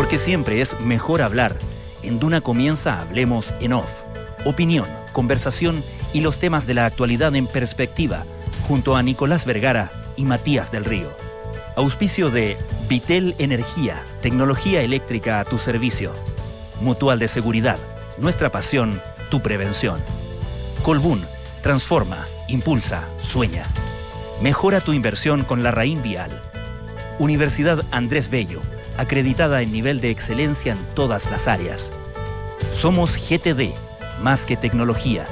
Porque siempre es mejor hablar. En Duna comienza Hablemos en Off. Opinión, conversación y los temas de la actualidad en perspectiva, junto a Nicolás Vergara y Matías del Río. Auspicio de Vitel Energía, tecnología eléctrica a tu servicio. Mutual de Seguridad, nuestra pasión, tu prevención. Colbún, transforma, impulsa, sueña. Mejora tu inversión con la Raín Vial. Universidad Andrés Bello, acreditada en nivel de excelencia en todas las áreas. Somos GTD, más que tecnología.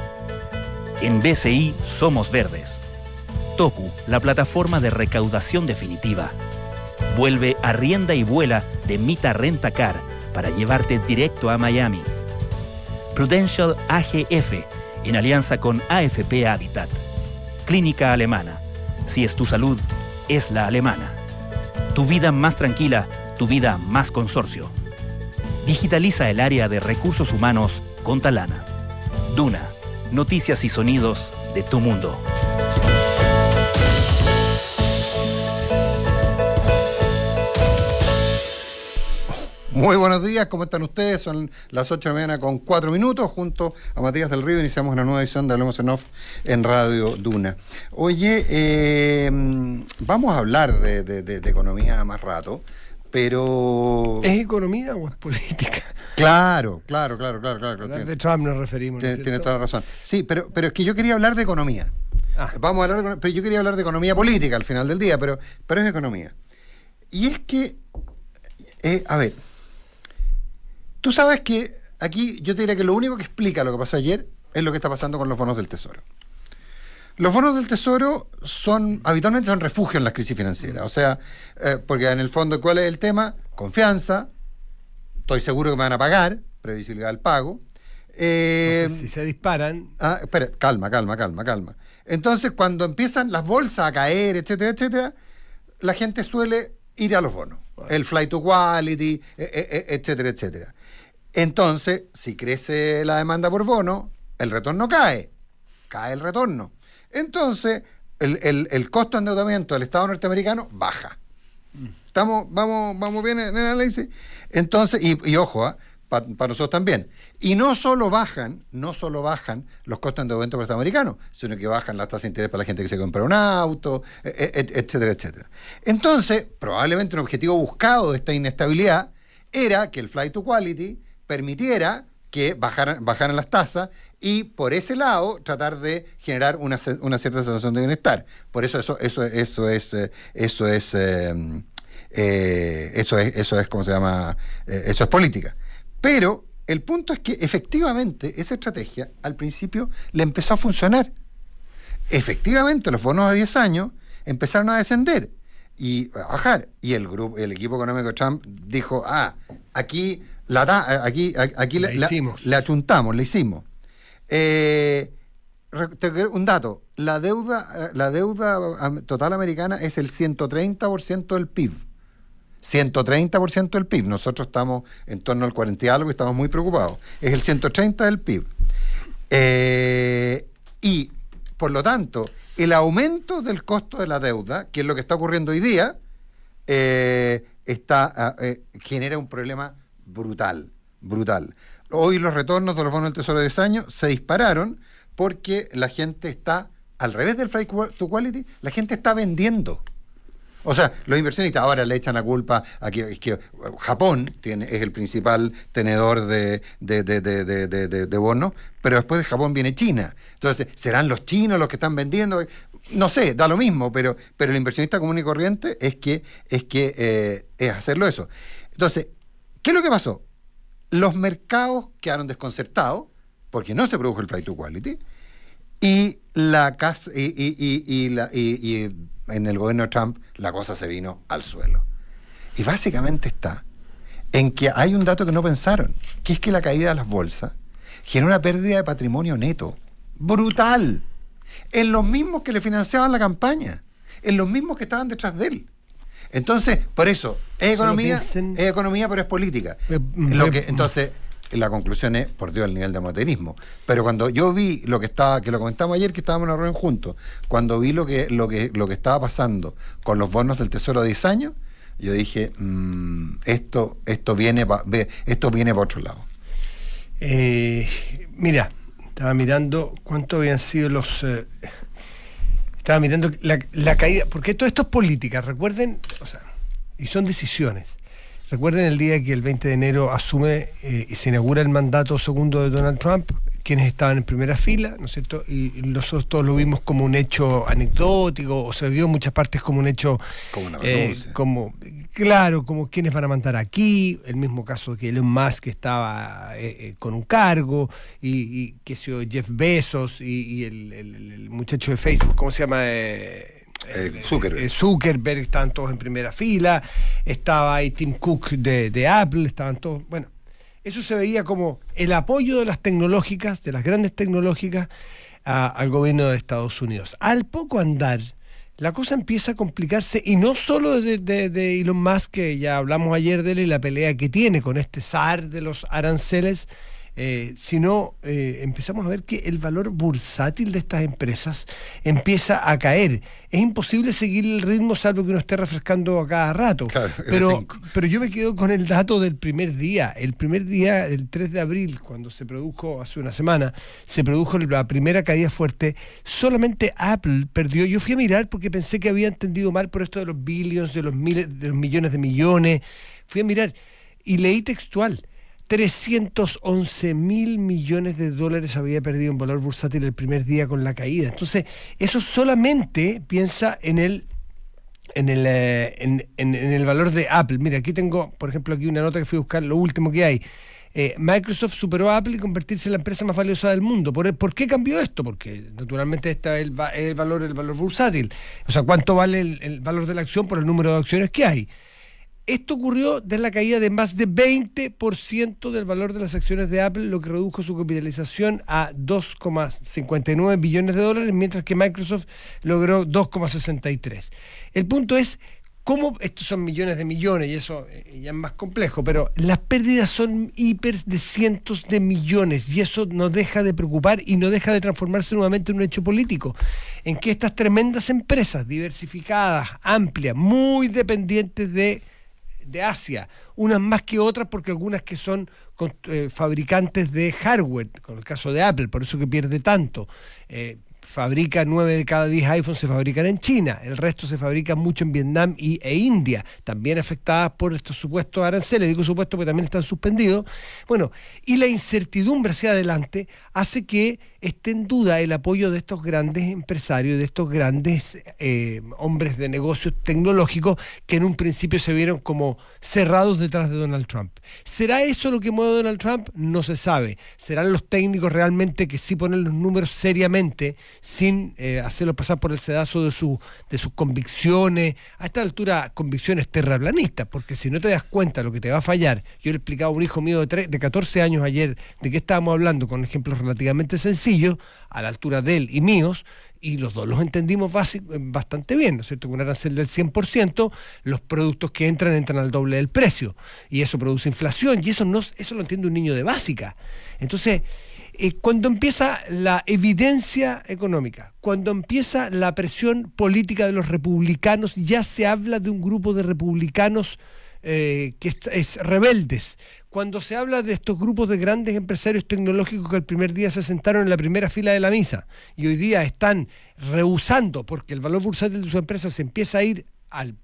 En BCI somos verdes. Toku, la plataforma de recaudación definitiva. Vuelve Arrienda y Vuela de Mita Renta Car para llevarte directo a Miami. Prudential AGF, en alianza con AFP Habitat. Clínica Alemana. Si es tu salud, es la alemana. Tu vida más tranquila, tu vida más consorcio. Digitaliza el área de recursos humanos con Talana. Duna, noticias y sonidos de tu mundo. Muy buenos días, ¿cómo están ustedes? Son las 8 de la mañana con 4 minutos. Junto a Matías del Río iniciamos una nueva edición de Hablemos en Off en Radio Duna. Oye, vamos a hablar de economía más rato, pero... ¿Es economía o es política? Claro. De Trump nos referimos. Tiene toda la razón. Sí, pero es que yo quería hablar de economía. Vamos a hablar pero yo quería hablar de economía política al final del día, pero es economía. Y es que, a ver... Tú sabes que aquí yo te diría que lo único que explica lo que pasó ayer es lo que está pasando con los bonos del Tesoro. Los bonos del Tesoro habitualmente son refugio en las crisis financieras. O sea, porque en el fondo, ¿cuál es el tema? Confianza, estoy seguro que me van a pagar, previsibilidad del pago. Si se disparan... Espera, calma. Entonces, cuando empiezan las bolsas a caer, etcétera, la gente suele ir a los bonos. El flight to quality, etcétera. Entonces, si crece la demanda por bono, el retorno cae el retorno. Entonces, el costo de endeudamiento del Estado norteamericano baja. Vamos bien en el análisis. Entonces, y ojo, para nosotros también. Y no solo bajan los costos de endeudamiento para el Estado americano, sino que bajan las tasas de interés para la gente que se compra un auto, etcétera. Entonces, probablemente un objetivo buscado de esta inestabilidad era que el flight to quality permitiera que bajaran las tasas y por ese lado tratar de generar una cierta sensación de bienestar. Por eso es ¿cómo se llama? Eso es política. Pero el punto es que efectivamente esa estrategia al principio le empezó a funcionar. Efectivamente los bonos a 10 años empezaron a descender y a bajar. Y el equipo económico de Trump dijo, aquí le achuntamos, le hicimos. Un dato, la deuda total americana es el 130% del PIB. 130% del PIB. Nosotros estamos en torno al 40 y algo y estamos muy preocupados. Es el 130 del PIB. Y, por lo tanto, el aumento del costo de la deuda, que es lo que está ocurriendo hoy día, genera un problema brutal. Hoy los retornos de los bonos del Tesoro de 10 años se dispararon porque la gente está, al revés del flight to quality, la gente está vendiendo. O sea, los inversionistas ahora le echan la culpa a que Japón es el principal tenedor de bonos, pero después de Japón viene China. Entonces, ¿serán los chinos los que están vendiendo? No sé, da lo mismo, pero el inversionista común y corriente es hacerlo eso. Entonces, ¿qué es lo que pasó? Los mercados quedaron desconcertados porque no se produjo el flight to quality y en el gobierno de Trump la cosa se vino al suelo. Y básicamente está en que hay un dato que no pensaron, que es que la caída de las bolsas genera una pérdida de patrimonio neto brutal en los mismos que le financiaban la campaña, en los mismos que estaban detrás de él. Entonces, por eso, es economía, pero es política. Entonces, la conclusión es, por Dios, el nivel de amaterismo. Pero cuando yo vi que lo comentamos ayer, que estábamos en una reunión juntos, cuando vi lo que estaba pasando con los bonos del Tesoro de 10 años, yo dije, esto viene para otro lado. Mira, estaba mirando cuánto habían sido los... estaba mirando la caída, porque todo esto es política, recuerden, y son decisiones. Recuerden el día que el 20 de enero asume y se inaugura el mandato segundo de Donald Trump, quienes estaban en primera fila, ¿no es cierto? Y nosotros todos lo vimos como un hecho anecdótico, o se vio en muchas partes como un hecho... Como una renuncia. Como quienes van a mandar aquí, el mismo caso que Elon Musk estaba con un cargo, y que se Jeff Bezos, y el muchacho de Facebook, ¿cómo se llama? Zuckerberg, estaban todos en primera fila, estaba ahí Tim Cook de Apple, estaban todos, bueno, eso se veía como el apoyo de las tecnológicas, de las grandes tecnológicas, al gobierno de Estados Unidos. Al poco andar, la cosa empieza a complicarse, y no solo de Elon Musk, que ya hablamos ayer de él y la pelea que tiene con este zar de los aranceles, sino empezamos a ver que el valor bursátil de estas empresas empieza a caer. Es imposible seguir el ritmo salvo que uno esté refrescando a cada rato. Claro, pero yo me quedo con el dato del primer día. El primer día, el 3 de abril, cuando se produjo, hace una semana, se produjo la primera caída fuerte. Solamente Apple perdió. Yo fui a mirar porque pensé que había entendido mal por esto de los billions, de los miles, de los millones de millones. Fui a mirar y leí textual. 311.000 millones de dólares había perdido en valor bursátil el primer día con la caída. Entonces, eso solamente piensa en el valor de Apple. Mira, aquí tengo, por ejemplo, aquí una nota que fui a buscar, lo último que hay. Microsoft superó a Apple y convertirse en la empresa más valiosa del mundo. ¿Por qué cambió esto? Porque naturalmente está el valor bursátil. O sea, ¿cuánto vale el valor de la acción por el número de acciones que hay? Esto ocurrió desde la caída de más de 20% del valor de las acciones de Apple, lo que redujo su capitalización a 2,59 billones de dólares, mientras que Microsoft logró 2,63. El punto es cómo, estos son millones de millones, y eso ya es más complejo, pero las pérdidas son de cientos de millones, y eso no deja de preocupar y no deja de transformarse nuevamente en un hecho político, en que estas tremendas empresas diversificadas, amplias, muy dependientes de Asia, unas más que otras porque algunas que son fabricantes de hardware, con el caso de Apple, por eso que pierde tanto, fabrica 9 de cada 10 iPhones se fabrican en China, el resto se fabrica mucho en Vietnam e India, también afectadas por estos supuestos aranceles, digo supuestos porque también están suspendidos. Bueno, y la incertidumbre hacia adelante hace que esté en duda el apoyo de estos grandes empresarios, de estos grandes hombres de negocios tecnológicos que en un principio se vieron como cerrados detrás de Donald Trump. ¿Será eso lo que mueve a Donald Trump? No se sabe. ¿Serán los técnicos realmente que sí ponen los números seriamente, sin hacerlo pasar por el sedazo de sus convicciones? A esta altura, convicciones terraplanistas, porque si no te das cuenta lo que te va a fallar. Yo le explicaba a un hijo mío de 14 años ayer de qué estábamos hablando, con ejemplos relativamente sencillos, a la altura de él y míos, y los dos los entendimos bastante bien, ¿no es cierto? Con un arancel del 100%, los productos que entran al doble del precio, y eso produce inflación, y eso lo entiende un niño de básica. Entonces, cuando empieza la evidencia económica, cuando empieza la presión política de los republicanos, ya se habla de un grupo de republicanos que es rebeldes. Cuando se habla de estos grupos de grandes empresarios tecnológicos que el primer día se sentaron en la primera fila de la misa y hoy día están rehusando porque el valor bursátil de sus empresas se empieza a ir al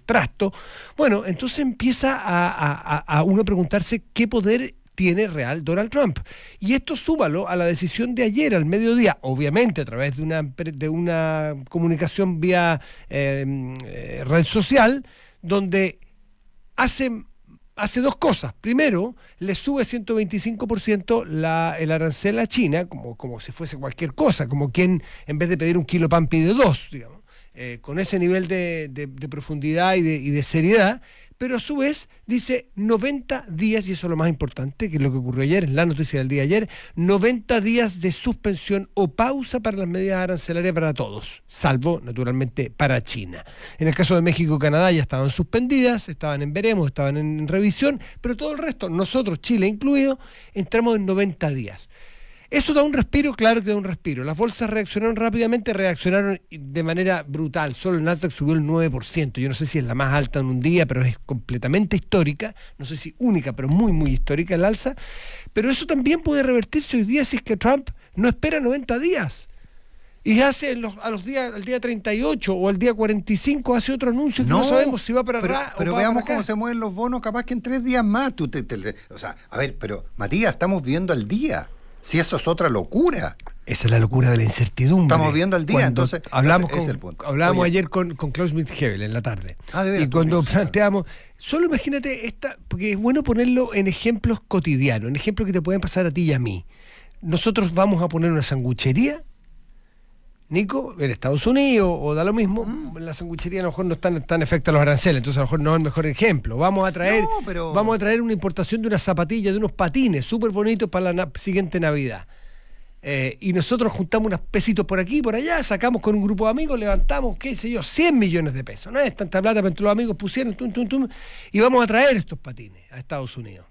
trasto, bueno, entonces empieza a uno preguntarse qué poder tiene real Donald Trump. Y esto súbalo a la decisión de ayer al mediodía, obviamente a través de una comunicación vía red social, donde hace dos cosas. Primero, le sube 125% el arancel a China, como si fuese cualquier cosa, como quien en vez de pedir un kilo pan pide dos, digamos, con ese nivel de profundidad y de seriedad. Pero a su vez dice 90 días, y eso es lo más importante, que es lo que ocurrió ayer, es la noticia del día de ayer, 90 días de suspensión o pausa para las medidas arancelarias para todos, salvo naturalmente para China. En el caso de México y Canadá ya estaban suspendidas, estaban en veremos, estaban en revisión, pero todo el resto, nosotros, Chile incluido, entramos en 90 días. Eso da un respiro, claro que da un respiro. Las bolsas reaccionaron rápidamente, reaccionaron de manera brutal. Solo el Nasdaq subió el 9%. Yo no sé si es la más alta en un día, pero es completamente histórica. No sé si única, pero muy, muy histórica el alza. Pero eso también puede revertirse hoy día si es que Trump no espera 90 días. Y hace al día 38 o al día 45 hace otro anuncio que no sabemos si va para atrás o pero va veamos para acá. cómo se mueven los bonos, capaz que en 3 días más. O sea, a ver, pero Matías, estamos viviendo al día. Si eso es otra locura. Esa es la locura de la incertidumbre. Estamos viendo al día, entonces hablábamos ese es el punto. Hablábamos Oye, ayer con Klaus Schmidt-Hebel en la tarde. de veras, y cuando planteamos, solo imagínate porque es bueno ponerlo en ejemplos cotidianos, en ejemplos que te pueden pasar a ti y a mí. Nosotros vamos a poner una sanguchería, Nico, en Estados Unidos, o da lo mismo, la sanguchería a lo mejor no están efectos a los aranceles, entonces a lo mejor no es el mejor ejemplo. Vamos a traer una importación de unas zapatillas, de unos patines súper bonitos para la siguiente Navidad. Y nosotros juntamos unos pesitos por aquí y por allá, sacamos con un grupo de amigos, levantamos, qué sé yo, 100 millones de pesos. No es tanta plata, pero entre los amigos pusieron, y vamos a traer estos patines a Estados Unidos.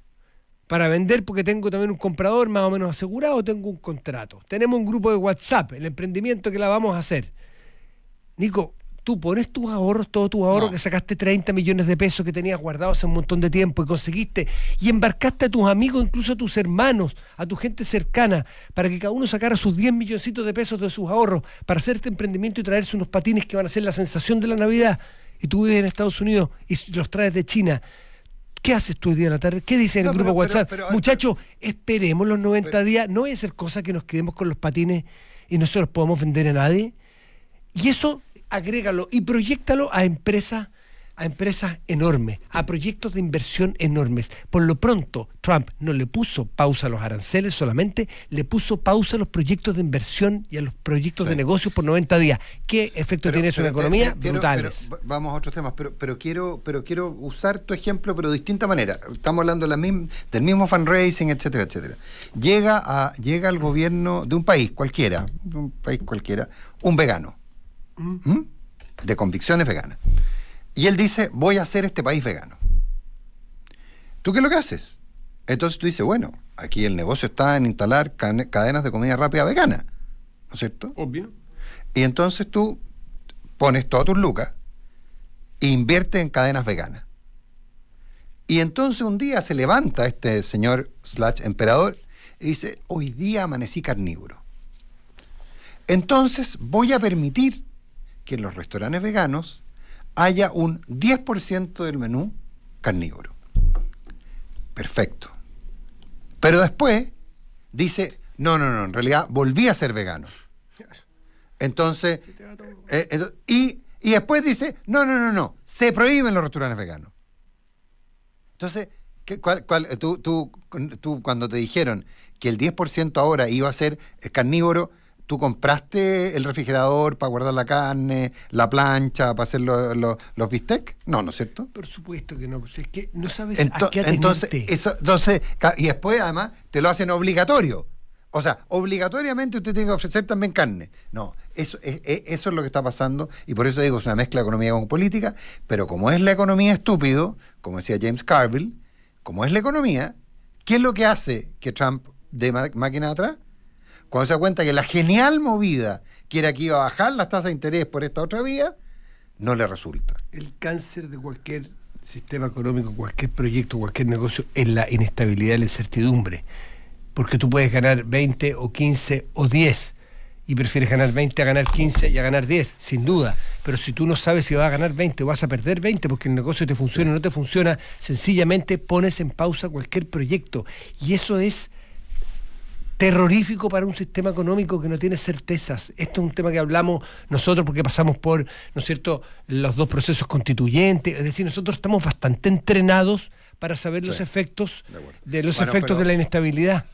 Para vender, porque tengo también un comprador más o menos asegurado, tengo un contrato. Tenemos un grupo de WhatsApp, el emprendimiento que la vamos a hacer. Nico, tú pones tus ahorros, todos tus ahorros, que sacaste 30 millones de pesos que tenías guardados hace un montón de tiempo y conseguiste, y embarcaste a tus amigos, incluso a tus hermanos, a tu gente cercana, para que cada uno sacara sus 10 milloncitos de pesos de sus ahorros para hacer este emprendimiento y traerse unos patines que van a ser la sensación de la Navidad. Y tú vives en Estados Unidos y los traes de China. ¿Qué haces tú hoy día en la tarde? ¿Qué dice en el grupo WhatsApp? Muchachos, esperemos los 90 días. No voy a hacer cosa que nos quedemos con los patines y no se los podamos vender a nadie. Y eso, agrégalo y proyéctalo a empresas enormes, a proyectos de inversión enormes. Por lo pronto, Trump no le puso pausa a los aranceles solamente, le puso pausa a los proyectos de inversión y a los proyectos de negocios por 90 días. ¿Qué efecto tiene eso en la economía? Brutales. Vamos a otros temas, pero quiero usar tu ejemplo, pero de distinta manera. Estamos hablando del mismo fundraising, etcétera, etcétera. Llega al gobierno de un país cualquiera, un vegano, de convicciones veganas. Y él dice, voy a hacer este país vegano. ¿Tú qué es lo que haces? Entonces tú dices, bueno, aquí el negocio está en instalar cadenas de comida rápida vegana, ¿no es cierto? Obvio. Y entonces tú pones todas tus lucas e inviertes en cadenas veganas. Y entonces un día se levanta este señor / emperador y dice, hoy día amanecí carnívoro. Entonces voy a permitir que en los restaurantes veganos haya un 10% del menú carnívoro. Perfecto. Pero después dice, no, en realidad volví a ser vegano. Entonces, y después dice, no, se prohíben los restaurantes veganos. Entonces, tú cuando te dijeron que el 10% ahora iba a ser carnívoro, ¿tú compraste el refrigerador para guardar la carne, la plancha para hacer los bistec? No, ¿no es cierto? Por supuesto que no. Es que no sabes a qué atenerte. Entonces, y después además te lo hacen obligatorio. O sea, obligatoriamente usted tiene que ofrecer también carne. No, eso es lo que está pasando, y por eso digo, es una mezcla de economía con política, pero como es la economía estúpido, como decía James Carville, como es la economía, ¿qué es lo que hace que Trump dé máquina atrás? Cuando se da cuenta que la genial movida, que era que iba a bajar las tasas de interés por esta otra vía, no le resulta. El cáncer de cualquier sistema económico, cualquier proyecto, cualquier negocio, es la inestabilidad y la incertidumbre. Porque tú puedes ganar 20 o 15 o 10 y prefieres ganar 20 a ganar 15 y a ganar 10, sin duda. Pero si tú no sabes si vas a ganar 20 o vas a perder 20 porque el negocio te funciona o no te funciona, sencillamente pones en pausa cualquier proyecto. Y eso es terrorífico para un sistema económico que no tiene certezas. Esto es un tema que hablamos nosotros porque pasamos por, ¿no es cierto?, los dos procesos constituyentes. Es decir, nosotros estamos bastante entrenados para saber los efectos de la inestabilidad.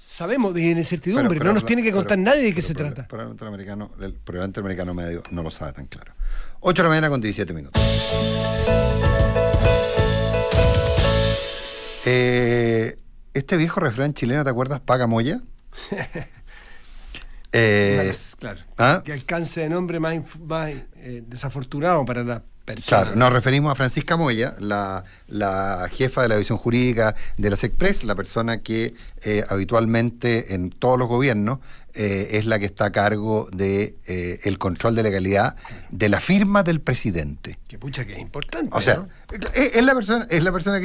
Sabemos de incertidumbre, no nos tiene que contar nadie de qué se trata. El probablemente americano medio no lo sabe tan claro. 8 de la mañana con 17 minutos. Este viejo refrán chileno, ¿te acuerdas? Paga moya. Claro. Que alcance de nombre más desafortunado para personas. Claro, nos referimos a Francisca Moya, la jefa de la división jurídica de la SECPRES, la persona que habitualmente en todos los gobiernos es la que está a cargo de el control de legalidad de la firma del presidente. Que pucha que es importante. O sea, ¿no? es la persona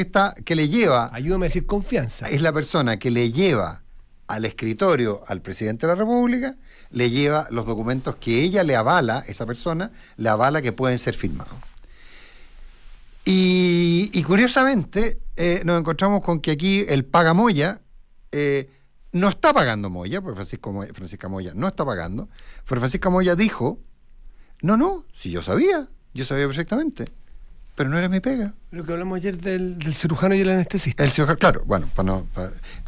que le lleva, Ayúdame a decir confianza. es la persona que le lleva al escritorio al presidente de la República, le lleva los documentos que ella le avala, esa persona, le avala que pueden ser firmados. Y curiosamente nos encontramos con que aquí el paga Moya no está pagando Moya, porque Francisca Moya no está pagando, pero Francisca Moya dijo, no, si yo sabía perfectamente, pero no era mi pega. Lo que hablamos ayer del cirujano y el anestesista. El cirujano, claro, bueno,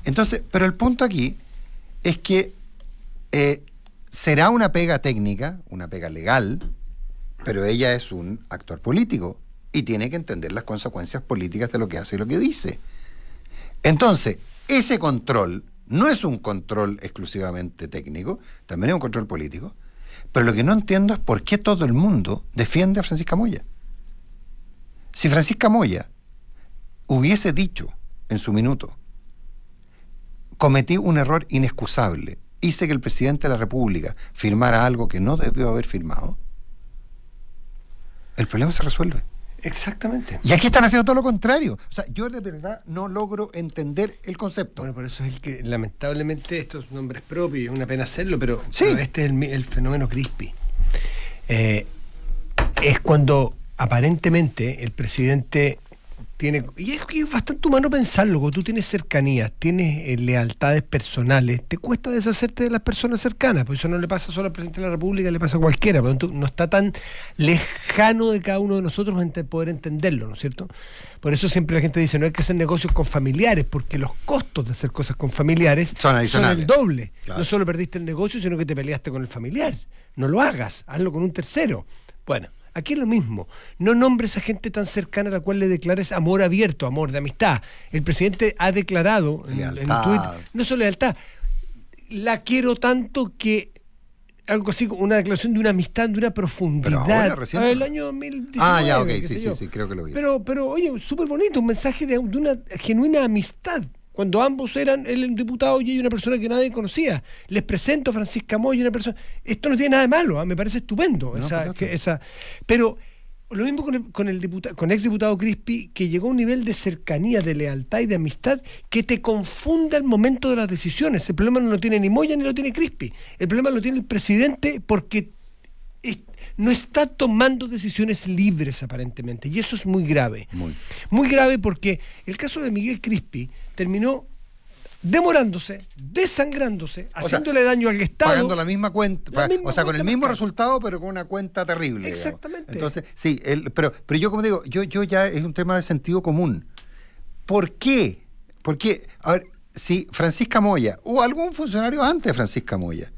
entonces, pero el punto aquí es que será una pega técnica, una pega legal, pero ella es un actor político y tiene que entender las consecuencias políticas de lo que hace y lo que dice. Entonces, ese control no es un control exclusivamente técnico, también es un control político, pero lo que no entiendo es por qué todo el mundo defiende a Francisca Moya. Si Francisca Moya hubiese dicho en su minuto, cometí un error inexcusable, hice que el presidente de la República firmara algo que no debió haber firmado, el problema se resuelve. Exactamente. Y aquí están haciendo todo lo contrario. O sea, yo de verdad no logro entender el concepto. Bueno, por eso es el que, lamentablemente, estos nombres propios, es una pena hacerlo, pero, Sí. pero este es el fenómeno Crispi. Es cuando aparentemente el presidente tiene, y es que es bastante humano pensarlo, cuando tú tienes cercanías, tienes lealtades personales, te cuesta deshacerte de las personas cercanas, pues eso no le pasa solo al presidente de la República, le pasa a cualquiera, pero no está tan lejano de cada uno de nosotros poder entenderlo, ¿no es cierto? Por eso siempre la gente dice, no hay que hacer negocios con familiares, porque los costos de hacer cosas con familiares Son adicionales. el doble. Claro. No solo perdiste el negocio, sino que te peleaste con el familiar. No lo hagas, hazlo con un tercero. Bueno, aquí es lo mismo. No nombres a gente tan cercana a la cual le declares amor abierto, amor de amistad. El presidente ha declarado en un tuit, no solo lealtad, la quiero tanto que algo así, una declaración de una amistad, de una profundidad. Pero ahora, recién. El año 2019. Ya, ok, qué sé yo. sí, creo que lo vi. Pero oye, súper bonito, un mensaje de una genuina amistad. Cuando ambos eran él un diputado y ella una persona que nadie conocía. Les presento a Francisca Moya, una persona. Esto no tiene nada de malo, me parece estupendo. No, pero lo mismo con ex diputado Crispi, que llegó a un nivel de cercanía, de lealtad y de amistad que te confunda el momento de las decisiones. El problema no lo tiene ni Moya ni lo tiene Crispi. El problema lo tiene el presidente porque no está tomando decisiones libres aparentemente, y eso es muy grave. Muy grave, porque el caso de Miguel Crispi terminó demorándose, desangrándose, haciéndole daño al Estado, pagando la misma cuenta, con el mismo resultado, pero con una cuenta terrible. Exactamente. Digamos. Entonces, sí, pero yo como digo, yo ya es un tema de sentido común. ¿Por qué? Porque, a ver, si Francisca Moya o algún funcionario antes de Francisca Moya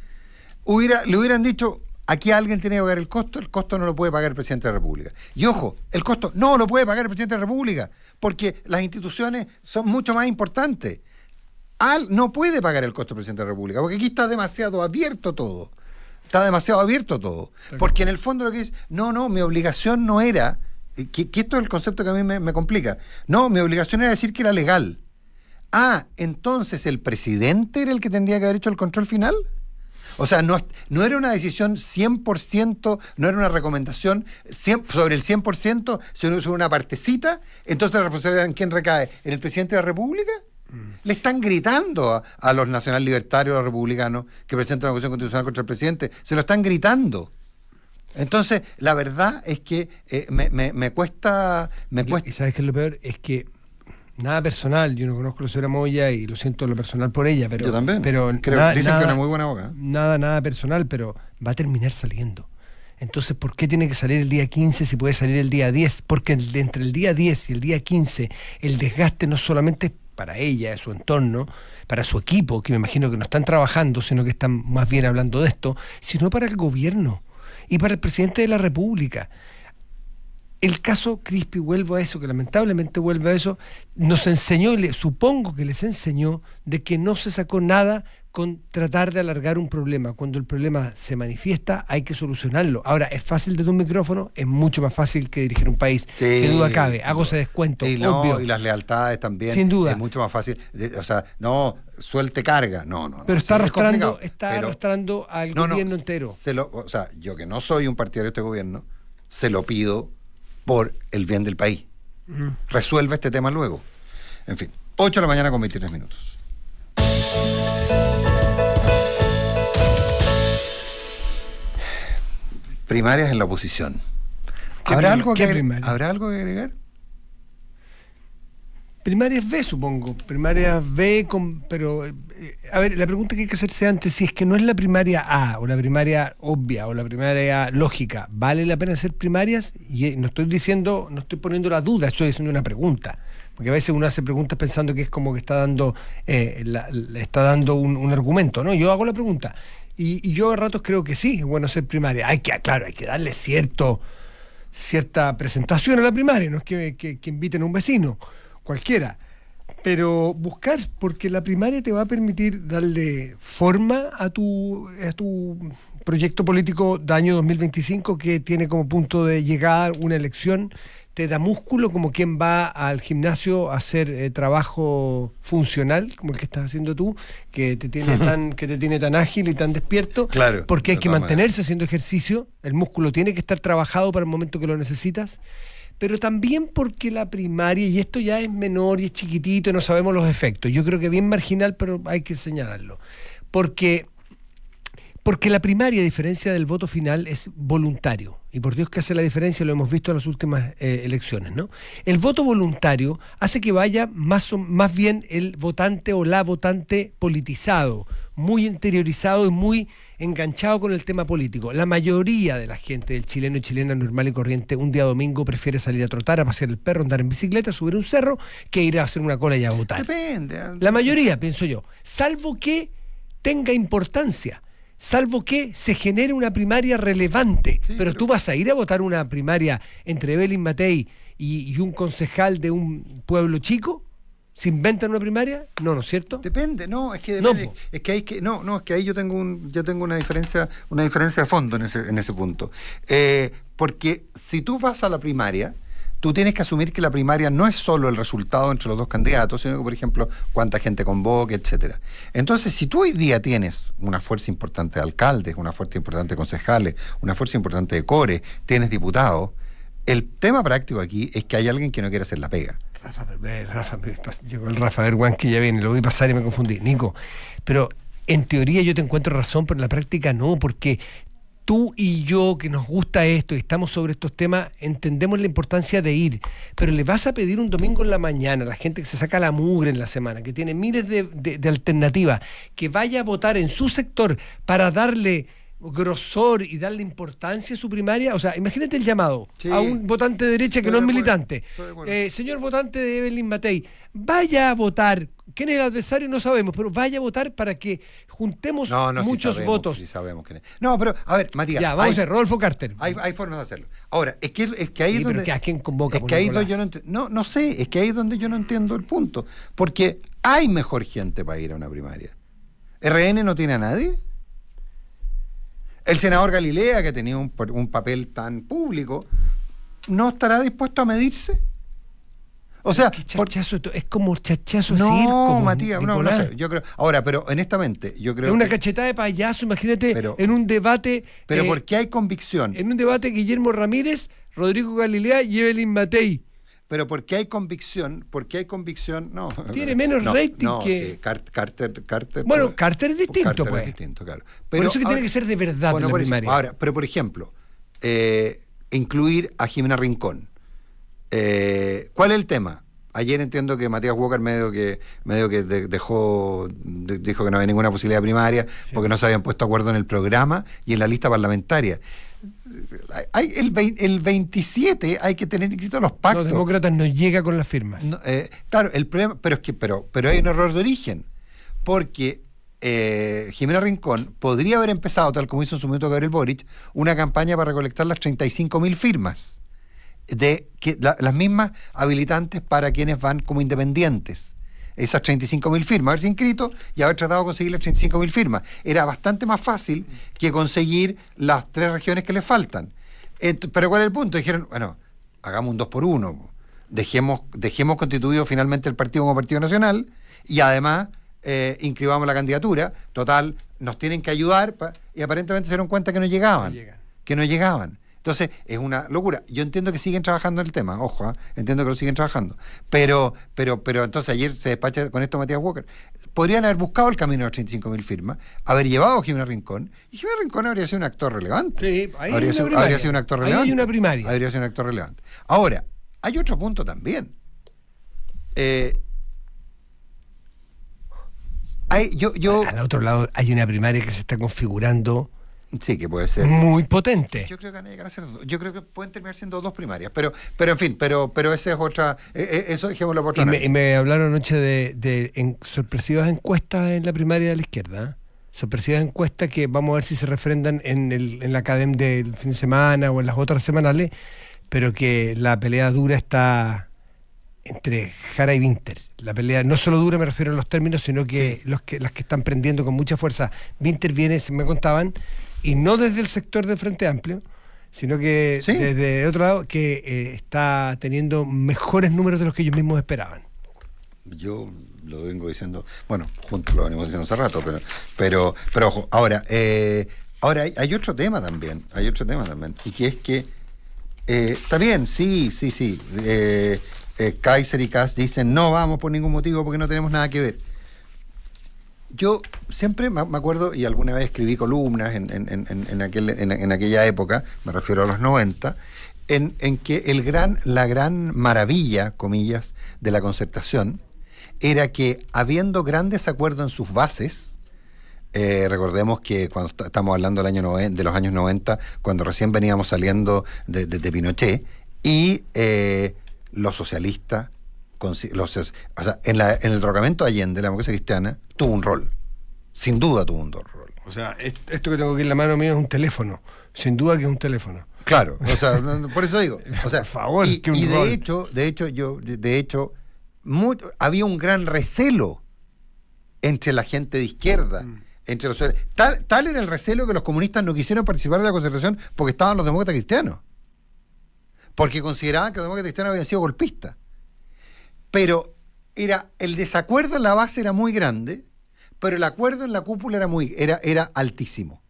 le hubieran dicho, aquí alguien tiene que pagar el costo no lo puede pagar el presidente de la República. Y ojo, el costo no lo puede pagar el presidente de la República, porque las instituciones son mucho más importantes. No puede pagar el costo el presidente de la República, porque aquí está demasiado abierto todo. Porque en el fondo lo que es, no, mi obligación no era, que esto es el concepto que a mí me complica. No, mi obligación era decir que era legal. Entonces el presidente era el que tendría que haber hecho el control final. O sea, no era una decisión 100%, no era una recomendación sobre el 100%, sino sobre una partecita. Entonces la responsabilidad en quién recae, ¿en el presidente de la República? Le están gritando a los nacional libertarios, a los republicanos que presentan una acusación constitucional contra el presidente, se lo están gritando. Entonces, la verdad es que me cuesta. ¿Y sabes qué es lo peor? Es que nada personal, yo no conozco a la señora Moya y lo siento lo personal por ella, pero... Yo también, pero dicen que es una muy buena abogada. Nada personal, pero va a terminar saliendo. Entonces, ¿por qué tiene que salir el día 15 si puede salir el día 10? Porque entre el día 10 y el día 15, el desgaste no solamente es para ella, su entorno, para su equipo, que me imagino que no están trabajando, sino que están más bien hablando de esto, sino para el gobierno y para el presidente de la República. El caso Crispi, vuelvo a eso, que lamentablemente vuelve a eso, nos enseñó, supongo que les enseñó, de que no se sacó nada con tratar de alargar un problema. Cuando el problema se manifiesta, hay que solucionarlo. Ahora, ¿es fácil desde un micrófono? Es mucho más fácil que dirigir un país. Sí, que duda cabe. Hago ese descuento, obvio. Y las lealtades también. Sin duda. Es mucho más fácil. O sea, no, suelte carga. No. Pero sí, está es complicado. arrastrando al gobierno entero. O sea, yo que no soy un partidario de este gobierno, se lo pido por el bien del país. Resuelve este tema luego. En fin, 8 de la mañana con 23 minutos. Primarias en la oposición. ¿Habrá algo que agregar? Primarias B, supongo. Primarias B, pero... a ver, la pregunta que hay que hacerse antes, si es que no es la primaria A, o la primaria obvia, o la primaria lógica, ¿vale la pena hacer primarias? Y no estoy poniendo la duda, estoy haciendo una pregunta. Porque a veces uno hace preguntas pensando que es como que está dando un argumento, ¿no? Yo hago la pregunta. Y yo a ratos creo que sí, es bueno hacer primaria. Hay que darle cierta presentación a la primaria, no es que inviten a un vecino, cualquiera. Pero buscar, porque la primaria te va a permitir darle forma a tu proyecto político de año 2025, que tiene como punto de llegada una elección. Te da músculo como quien va al gimnasio a hacer trabajo funcional, como el que estás haciendo tú, que te tiene tan ágil y tan despierto. Claro, porque hay que mantenerse haciendo ejercicio, el músculo tiene que estar trabajado para el momento que lo necesitas, pero también porque la primaria, y esto ya es menor y es chiquitito y no sabemos los efectos, yo creo que bien marginal, pero hay que señalarlo, porque la primaria, a diferencia del voto final, es voluntario. Y por Dios que hace la diferencia, lo hemos visto en las últimas elecciones, ¿no? El voto voluntario hace que vaya más bien el votante o la votante politizado, muy interiorizado y muy enganchado con el tema político. La mayoría de la gente, del chileno y chilena normal y corriente, un día domingo prefiere salir a trotar, a pasear el perro, andar en bicicleta, subir un cerro, que ir a hacer una cola y a votar. Depende. La mayoría, pienso yo, salvo que tenga importancia. Salvo que se genere una primaria relevante. Sí, pero tú vas a ir a votar una primaria entre Evelyn Matei y un concejal de un pueblo chico. ¿Se inventan una primaria? No, ¿no es cierto? Depende, es que depende. No, es que ahí yo tengo una diferencia de fondo en ese punto. Porque si tú vas a la primaria, tú tienes que asumir que la primaria no es solo el resultado entre los dos candidatos, sino que, por ejemplo, cuánta gente convoca, etcétera. Entonces, si tú hoy día tienes una fuerza importante de alcaldes, una fuerza importante de concejales, una fuerza importante de core, tienes diputados, el tema práctico aquí es que hay alguien que no quiere hacer la pega. Llegó el Rafa Berguán, que ya viene, lo vi pasar y me confundí. Nico, pero en teoría yo te encuentro razón, pero en la práctica no, porque tú y yo, que nos gusta esto y estamos sobre estos temas, entendemos la importancia de ir, pero le vas a pedir un domingo en la mañana a la gente que se saca la mugre en la semana, que tiene miles de alternativas, que vaya a votar en su sector para darle grosor y darle importancia a su primaria. O sea, imagínate el llamado a un votante de derecha que no es militante. Señor votante de Evelyn Matei, vaya a votar. ¿Quién es el adversario? No sabemos, pero vaya a votar para que juntemos muchos votos. Sí sabemos quién es. No, pero, a ver, Matías. Ya, vamos a hacer Rodolfo Carter. Hay formas de hacerlo. Ahora, es que ahí es donde... ¿A quién convoca? Es que ahí donde yo no sé, es que ahí es donde yo no entiendo el punto. Porque hay mejor gente para ir a una primaria. ¿RN no tiene a nadie? El senador Galilea, que tenía un papel tan público, ¿no estará dispuesto a medirse? O sea, es como chachazo no, circo, Matías, no sé, yo creo. Ahora, pero honestamente, yo creo es una cachetada de payaso, imagínate, en un debate. Pero porque hay convicción. En un debate, Guillermo Ramírez, Rodrigo Galilea y Evelyn Matei. Pero porque hay convicción, no. Tiene menos rating que... Sí, Carter. Bueno, Carter es distinto, Carter pues. Es distinto, claro. Pero por eso que tiene que ser de verdad en la primaria. Ahora, pero por ejemplo, incluir a Jimena Rincón. ¿Cuál es el tema? Ayer entiendo que Matías Walker medio que dijo que no había ninguna posibilidad primaria porque no se habían puesto de acuerdo en el programa y en la lista parlamentaria. El 27 hay que tener inscritos los pactos. Los demócratas no llega con las firmas. No, claro, el problema, pero hay un error de origen, porque Jimena Rincón podría haber empezado, tal como hizo en su momento Gabriel Boric, una campaña para recolectar las 35.000 firmas las mismas habilitantes para quienes van como independientes. esas 35.000 firmas, haberse inscrito y haber tratado de conseguir las 35.000 firmas. Era bastante más fácil que conseguir las 3 regiones que les faltan. Pero ¿cuál es el punto? Dijeron, bueno, hagamos un 2 por 1, dejemos constituido finalmente el partido como partido nacional y además inscribamos la candidatura. Total, nos tienen que ayudar y aparentemente se dieron cuenta que no llegaban. Entonces, es una locura. Yo entiendo que siguen trabajando en el tema, ojo, entiendo que lo siguen trabajando. Pero entonces ayer se despacha con esto Matías Walker. Podrían haber buscado el camino de las 35.000 firmas, haber llevado a Jimena Rincón, y Jimena Rincón habría sido un actor relevante. Sí, ahí habría sido un actor relevante. Ahí hay una primaria. Habría sido un actor relevante. Ahora, hay otro punto también. Al otro lado hay una primaria que se está configurando. Sí, que puede ser muy potente. Yo creo que van a llegar a ser 2. Yo creo que pueden terminar siendo 2 primarias, pero en fin, pero esa es otra, eso dejémoslo por otra. Y me hablaron anoche de sorpresivas encuestas en la primaria de la izquierda. Sorpresivas encuestas que vamos a ver si se refrendan en la academia del fin de semana o en las otras semanales, pero que la pelea dura está entre Jara y Winter. La pelea no solo dura, me refiero a los términos, sino que, sí, las que están prendiendo con mucha fuerza. Winter viene, me contaban, y no desde el sector del Frente Amplio, sino que ¿sí? Desde otro lado, que está teniendo mejores números de los que ellos mismos esperaban. Yo lo vengo diciendo, bueno, juntos lo venimos diciendo hace rato, pero ojo, ahora hay otro tema también, y que es que está bien, sí. Kaiser y Kass dicen no vamos por ningún motivo porque no tenemos nada que ver. Yo siempre me acuerdo, y alguna vez escribí columnas en aquella época, me refiero a los 90, en que la gran maravilla, comillas, de la concertación era que, habiendo gran desacuerdo en sus bases, recordemos que cuando estamos hablando de los años 90, cuando recién veníamos saliendo de Pinochet, y los socialistas, en el derrocamiento de Allende, la democracia cristiana tuvo un rol. Sin duda tuvo un rol. O sea, esto que tengo aquí en la mano mía es un teléfono. Sin duda que es un teléfono. Claro, o sea, por eso digo. O sea, por favor, y de hecho, había un gran recelo entre la gente de izquierda. Entre los tal era el recelo que los comunistas no quisieron participar de la concertación porque estaban los demócratas cristianos. Porque consideraban que los demócratas cristianos habían sido golpistas. Pero el desacuerdo en la base era muy grande, pero el acuerdo en la cúpula era altísimo.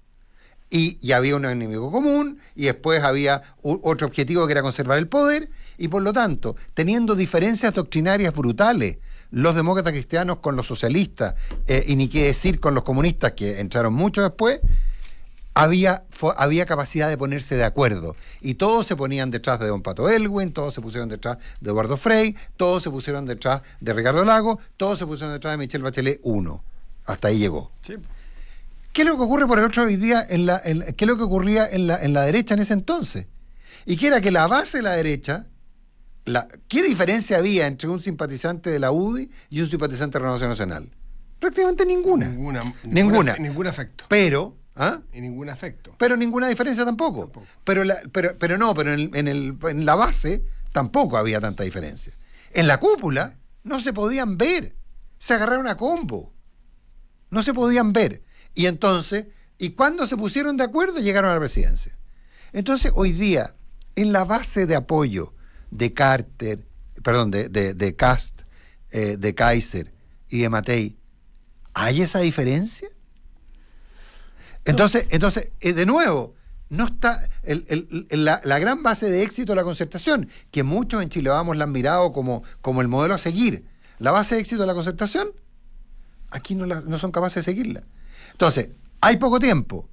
Y había un enemigo común, y después había otro objetivo que era conservar el poder, y por lo tanto, teniendo diferencias doctrinarias brutales, los demócratas cristianos con los socialistas, y ni qué decir con los comunistas, que entraron mucho después, había capacidad de ponerse de acuerdo, y todos se ponían detrás de don Pato Elwin, todos se pusieron detrás de Eduardo Frei, todos se pusieron detrás de Ricardo Lagos, todos se pusieron detrás de Michelle Bachelet 1. Hasta ahí llegó. Sí. ¿Qué es lo que ocurre por el otro hoy día qué es lo que ocurría en la derecha en ese entonces? Y que era que la base de la derecha, ¿qué diferencia había entre un simpatizante de la UDI y un simpatizante de la Renovación Nacional? Prácticamente ninguna. Ningún afecto. Pero y ningún afecto. Pero ninguna diferencia tampoco. Pero en la base tampoco había tanta diferencia. En la cúpula no se podían ver. Se agarraron a combo. No se podían ver. Y entonces, cuando se pusieron de acuerdo, llegaron a la presidencia. Entonces, hoy día, en la base de apoyo de Carter, de Kast, de Kaiser y de Matei, ¿hay esa diferencia? Entonces, de nuevo, no está la gran base de éxito de la concertación, que muchos en Chile Vamos la han mirado como el modelo a seguir. La base de éxito de la concertación, aquí no son capaces de seguirla. Entonces, hay poco tiempo,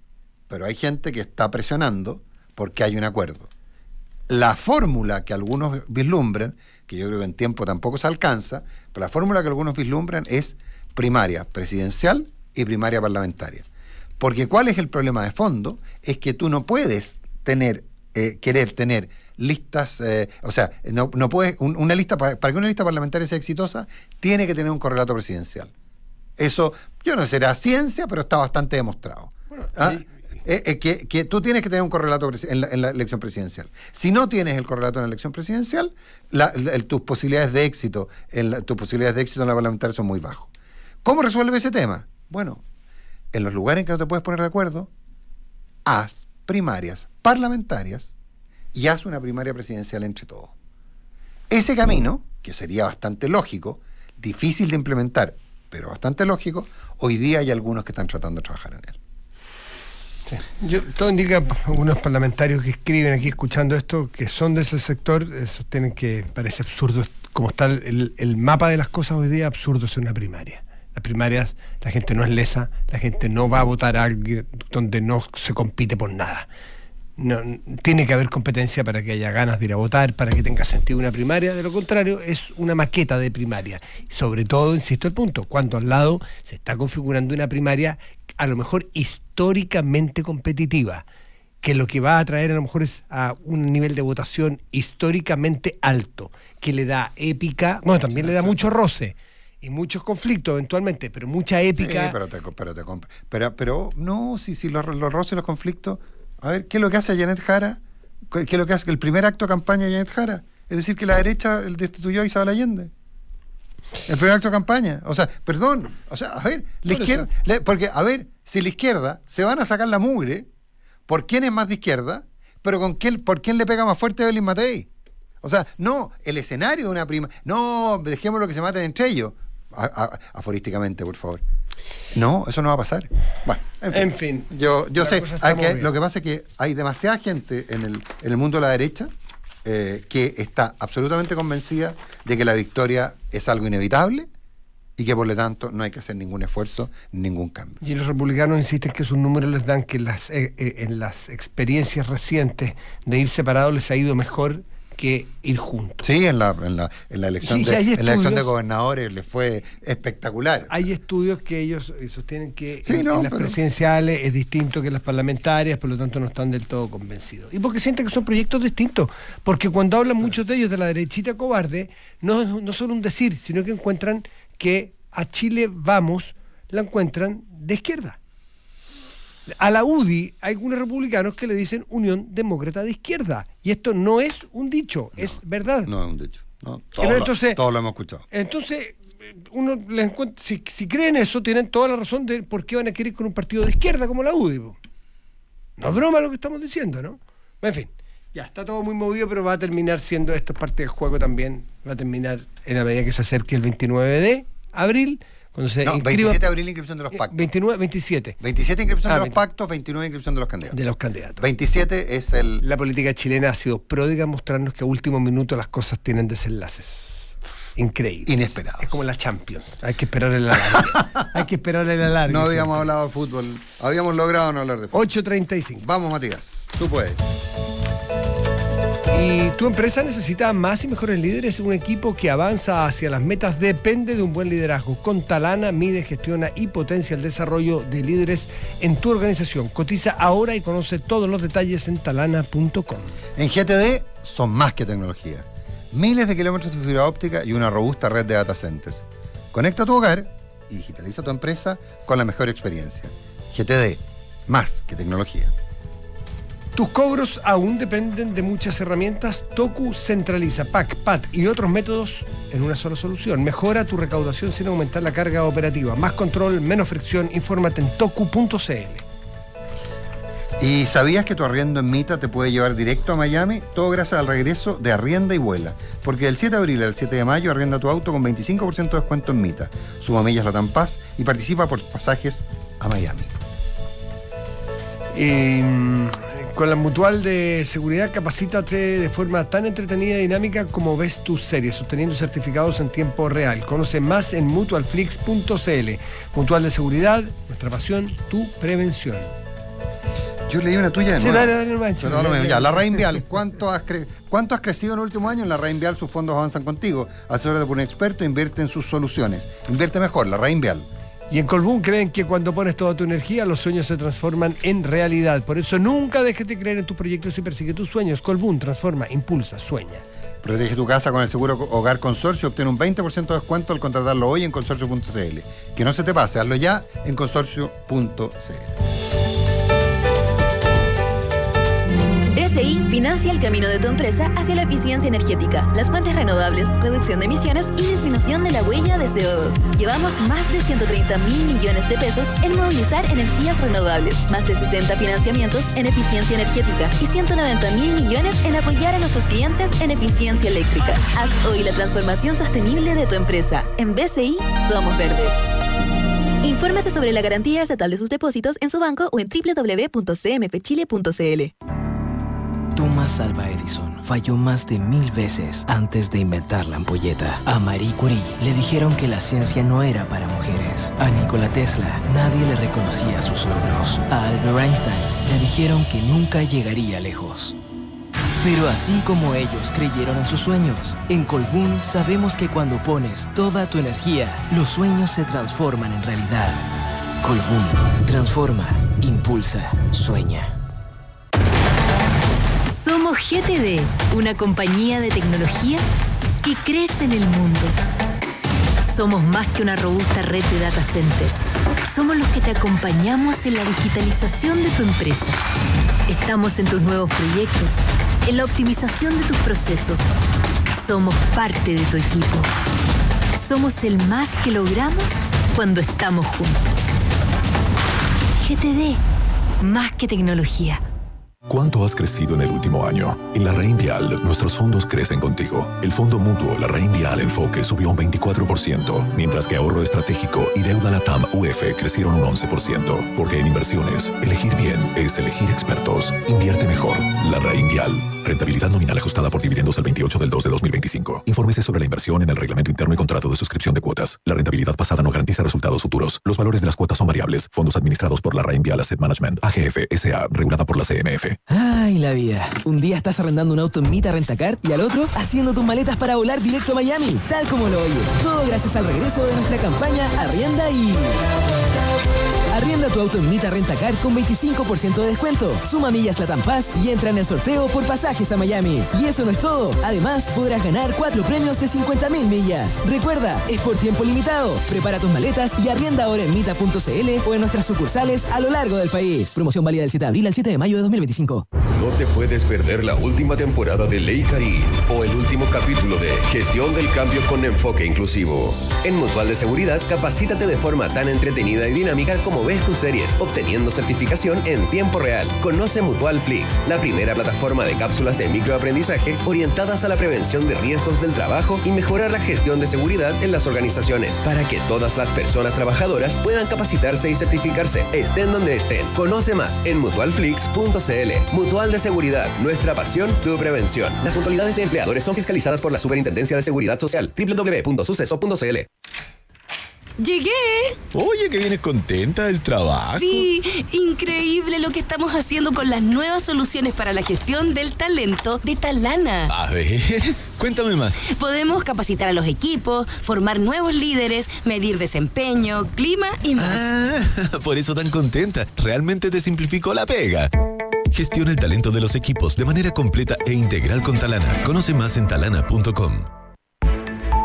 pero hay gente que está presionando porque hay un acuerdo. La fórmula que algunos vislumbran, que yo creo que en tiempo tampoco se alcanza, pero la fórmula que algunos vislumbran es primaria presidencial y primaria parlamentaria. Porque ¿cuál es el problema de fondo? Es que tú no puedes querer tener listas, no puedes, una lista, para que una lista parlamentaria sea exitosa, tiene que tener un correlato presidencial. Eso, yo no sé, será ciencia, pero está bastante demostrado. Bueno, que tú tienes que tener un correlato en la elección presidencial. Si no tienes el correlato en la elección presidencial, tus posibilidades de éxito en la parlamentaria son muy bajas. ¿Cómo resuelve ese tema? Bueno, en los lugares en que no te puedes poner de acuerdo, haz primarias parlamentarias y haz una primaria presidencial entre todos. Ese camino, que sería bastante lógico, difícil de implementar, pero bastante lógico, hoy día hay algunos que están tratando de trabajar en él. Sí. Todo indica, algunos parlamentarios que escriben aquí escuchando esto, que son de ese sector, sostienen que parece absurdo, como está el mapa de las cosas hoy día, absurdo es una primaria. Las primarias, la gente no es lesa, la gente no va a votar a alguien donde no se compite por nada. No, tiene que haber competencia para que haya ganas de ir a votar, para que tenga sentido una primaria. De lo contrario, es una maqueta de primaria. Sobre todo, insisto el punto, cuando al lado se está configurando una primaria a lo mejor históricamente competitiva, que lo que va a traer a lo mejor es a un nivel de votación históricamente alto, que le da épica, bueno, también le da mucho roce y muchos conflictos eventualmente, pero mucha épica. Sí, pero no, si los roces y los conflictos. A ver, ¿qué es lo que hace Janet Jara? ¿Qué es lo que hace el primer acto de campaña de Janet Jara? Es decir, que la derecha destituyó a Isabel Allende. El primer acto de campaña. O sea, perdón. O sea, a ver, la izquierda. Porque, a ver, si la izquierda se van a sacar la mugre, ¿por quién es más de izquierda? Pero ¿por quién le pega más fuerte a Evelyn Matei? O sea, no, el escenario de una prima. No, dejemos lo que se maten entre ellos. Aforísticamente, por favor. No, eso no va a pasar. Bueno, en fin. Yo sé, lo que pasa es que hay demasiada gente en el mundo de la derecha que está absolutamente convencida de que la victoria es algo inevitable y que por lo tanto no hay que hacer ningún esfuerzo, ningún cambio. Y los republicanos insisten que sus números les dan que en las experiencias recientes de ir separados les ha ido mejor que ir juntos. Sí, en la elección de gobernadores les fue espectacular. Hay estudios que ellos sostienen que en las presidenciales es distinto que en las parlamentarias, por lo tanto no están del todo convencidos. Y porque sienten que son proyectos distintos, porque cuando hablan muchos de ellos de la derechita cobarde, no solo un decir, sino que encuentran que a Chile Vamos la encuentran de izquierda. A la UDI hay algunos republicanos que le dicen Unión Demócrata de Izquierda. Y esto no es un dicho, es verdad. No es un dicho. No, todos lo hemos escuchado. Entonces, uno les encuentra, si creen eso, tienen toda la razón de por qué van a querer ir con un partido de izquierda como la UDI. No es broma lo que estamos diciendo, ¿no? En fin, ya está todo muy movido, pero va a terminar siendo esta parte del juego también. Va a terminar en la medida que se acerque el 29 de abril. Cuando se 27 de abril inscripción de los pactos. 27 inscripción de los pactos, 29 inscripción de los candidatos. 27 es La política chilena ha sido pródiga en mostrarnos que a último minuto las cosas tienen desenlaces increíbles. Inesperados. Es como la Champions. Hay que esperar el alargue. No habíamos hablado de fútbol. Habíamos logrado no hablar de fútbol. 8:35. Vamos, Matías. Tú puedes. Y tu empresa necesita más y mejores líderes. Un equipo que avanza hacia las metas depende de un buen liderazgo. Con Talana mide, gestiona y potencia el desarrollo de líderes en tu organización. Cotiza ahora y conoce todos los detalles en talana.com. En GTD son más que tecnología. Miles de kilómetros de fibra óptica y una robusta red de data centers. Conecta tu hogar y digitaliza tu empresa con la mejor experiencia. GTD, más que tecnología. Tus cobros aún dependen de muchas herramientas. Toku centraliza PAC, PAT y otros métodos en una sola solución. Mejora tu recaudación sin aumentar la carga operativa. Más control, menos fricción. Infórmate en toku.cl. ¿Y sabías que tu arriendo en Mita te puede llevar directo a Miami? Todo gracias al regreso de Arrienda y Vuela. Porque del 7 de abril al 7 de mayo arrienda tu auto con 25% de descuento en Mita. Suma millas LATAM Paz y participa por pasajes a Miami. Con la Mutual de Seguridad, capacítate de forma tan entretenida y dinámica como ves tus series, obteniendo certificados en tiempo real. Conoce más en mutualflix.cl. Mutual de Seguridad, nuestra pasión, tu prevención. Yo leí una tuya de nuevo. Dale, ya, la Reinvial. ¿Cuánto has crecido en el último año? En la Reinvial sus fondos avanzan contigo. Asesórate por un experto e invierte en sus soluciones. Invierte mejor, la Reinvial. Y en Colbún creen que cuando pones toda tu energía, los sueños se transforman en realidad. Por eso nunca dejes de creer en tus proyectos y persigue tus sueños. Colbún transforma, impulsa, sueña. Protege tu casa con el seguro Hogar Consorcio. Obtén un 20% de descuento al contratarlo hoy en consorcio.cl. Que no se te pase, hazlo ya en consorcio.cl. BCI financia el camino de tu empresa hacia la eficiencia energética, las fuentes renovables, reducción de emisiones y disminución de la huella de CO2. Llevamos más de 130.000 millones de pesos en movilizar energías renovables, más de 60 financiamientos en eficiencia energética y 190.000 millones en apoyar a nuestros clientes en eficiencia eléctrica. Haz hoy la transformación sostenible de tu empresa. En BCI somos verdes. Infórmese sobre la garantía estatal de sus depósitos en su banco o en www.cmpchile.cl. Thomas Alva Edison falló más de 1000 veces antes de inventar la ampolleta. A Marie Curie le dijeron que la ciencia no era para mujeres. A Nikola Tesla nadie le reconocía sus logros. A Albert Einstein le dijeron que nunca llegaría lejos. Pero así como ellos creyeron en sus sueños, en Colbún sabemos que cuando pones toda tu energía, los sueños se transforman en realidad. Colbún transforma, impulsa, sueña. Somos GTD, una compañía de tecnología que crece en el mundo. Somos más que una robusta red de data centers. Somos los que te acompañamos en la digitalización de tu empresa. Estamos en tus nuevos proyectos, en la optimización de tus procesos. Somos parte de tu equipo. Somos el más que logramos cuando estamos juntos. GTD, más que tecnología. ¿Cuánto has crecido en el último año? En la Reinvial, nuestros fondos crecen contigo. El fondo mutuo La Reinvial Enfoque subió un 24%, mientras que ahorro estratégico y deuda LATAM UF crecieron un 11%. Porque en inversiones, elegir bien es elegir expertos. Invierte mejor. La Reinvial. Rentabilidad nominal ajustada por dividendos el 28/2/2025. Infórmese sobre la inversión en el reglamento interno y contrato de suscripción de cuotas. La rentabilidad pasada no garantiza resultados futuros. Los valores de las cuotas son variables. Fondos administrados por la Reinvial Asset Management, AGF, SA, regulada por la CMF. Ay, la vida. Un día estás arrendando un auto en Mita Rentacar y al otro haciendo tus maletas para volar directo a Miami. Tal como lo oyes. Todo gracias al regreso de nuestra campaña Arrienda y... Arrienda tu auto en Mita Rentacar con 25% de descuento. Suma millas LATAM Pass y entra en el sorteo por pasajes a Miami. Y eso no es todo. Además, podrás ganar 4 premios de 50.000 millas. Recuerda, es por tiempo limitado. Prepara tus maletas y arrienda ahora en mita.cl o en nuestras sucursales a lo largo del país. Promoción válida del 7 de abril al 7 de mayo de 2025. No te puedes perder la última temporada de Ley Cari o el último capítulo de Gestión del Cambio con Enfoque Inclusivo. En Mutual de Seguridad, capacítate de forma tan entretenida y dinámica como ves tus series, obteniendo certificación en tiempo real. Conoce Mutual Flix, la primera plataforma de cápsulas de microaprendizaje orientadas a la prevención de riesgos del trabajo y mejorar la gestión de seguridad en las organizaciones, para que todas las personas trabajadoras puedan capacitarse y certificarse, estén donde estén. Conoce más en mutualflix.cl. Mutual de Seguridad, nuestra pasión, tu prevención. Las mutualidades de empleadores son fiscalizadas por la Superintendencia de Seguridad Social. www.suceso.cl. ¡Llegué! Oye, que vienes contenta del trabajo. Sí, increíble lo que estamos haciendo con las nuevas soluciones para la gestión del talento de Talana. A ver, cuéntame más. Podemos capacitar a los equipos, formar nuevos líderes, medir desempeño, clima y más. Ah, por eso tan contenta. Realmente te simplificó la pega. Gestiona el talento de los equipos de manera completa e integral con Talana. Conoce más en talana.com.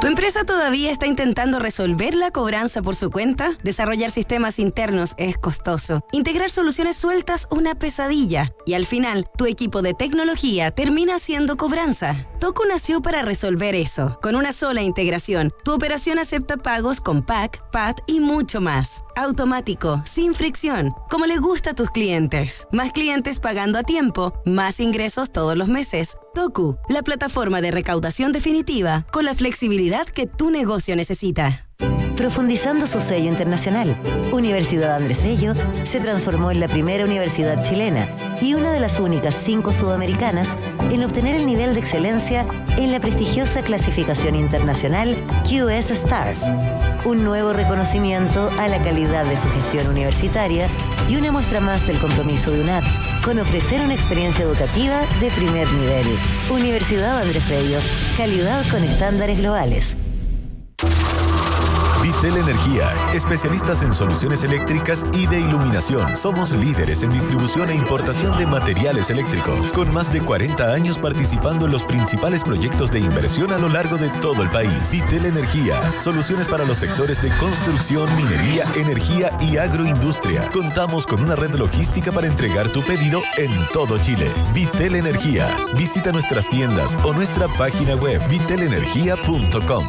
¿Tu empresa todavía está intentando resolver la cobranza por su cuenta? Desarrollar sistemas internos es costoso. Integrar soluciones sueltas, una pesadilla. Y al final, tu equipo de tecnología termina haciendo cobranza. Toku nació para resolver eso. Con una sola integración, tu operación acepta pagos con PAC, PAT y mucho más. Automático, sin fricción, como le gusta a tus clientes. Más clientes pagando a tiempo, más ingresos todos los meses. Toku, la plataforma de recaudación definitiva con la flexibilidad que tu negocio necesita. Profundizando su sello internacional, Universidad Andrés Bello se transformó en la primera universidad chilena y una de las únicas 5 sudamericanas en obtener el nivel de excelencia en la prestigiosa clasificación internacional QS Stars, un nuevo reconocimiento a la calidad de su gestión universitaria y una muestra más del compromiso de UNAT con ofrecer una experiencia educativa de primer nivel. Universidad Andrés Bello, calidad con estándares globales. Vitel Energía, especialistas en soluciones eléctricas y de iluminación. Somos líderes en distribución e importación de materiales eléctricos, con más de 40 años participando en los principales proyectos de inversión a lo largo de todo el país. Vitel Energía, soluciones para los sectores de construcción, minería, energía y agroindustria. Contamos con una red logística para entregar tu pedido en todo Chile. Vitel Energía. Visita nuestras tiendas o nuestra página web vitelenergia.com.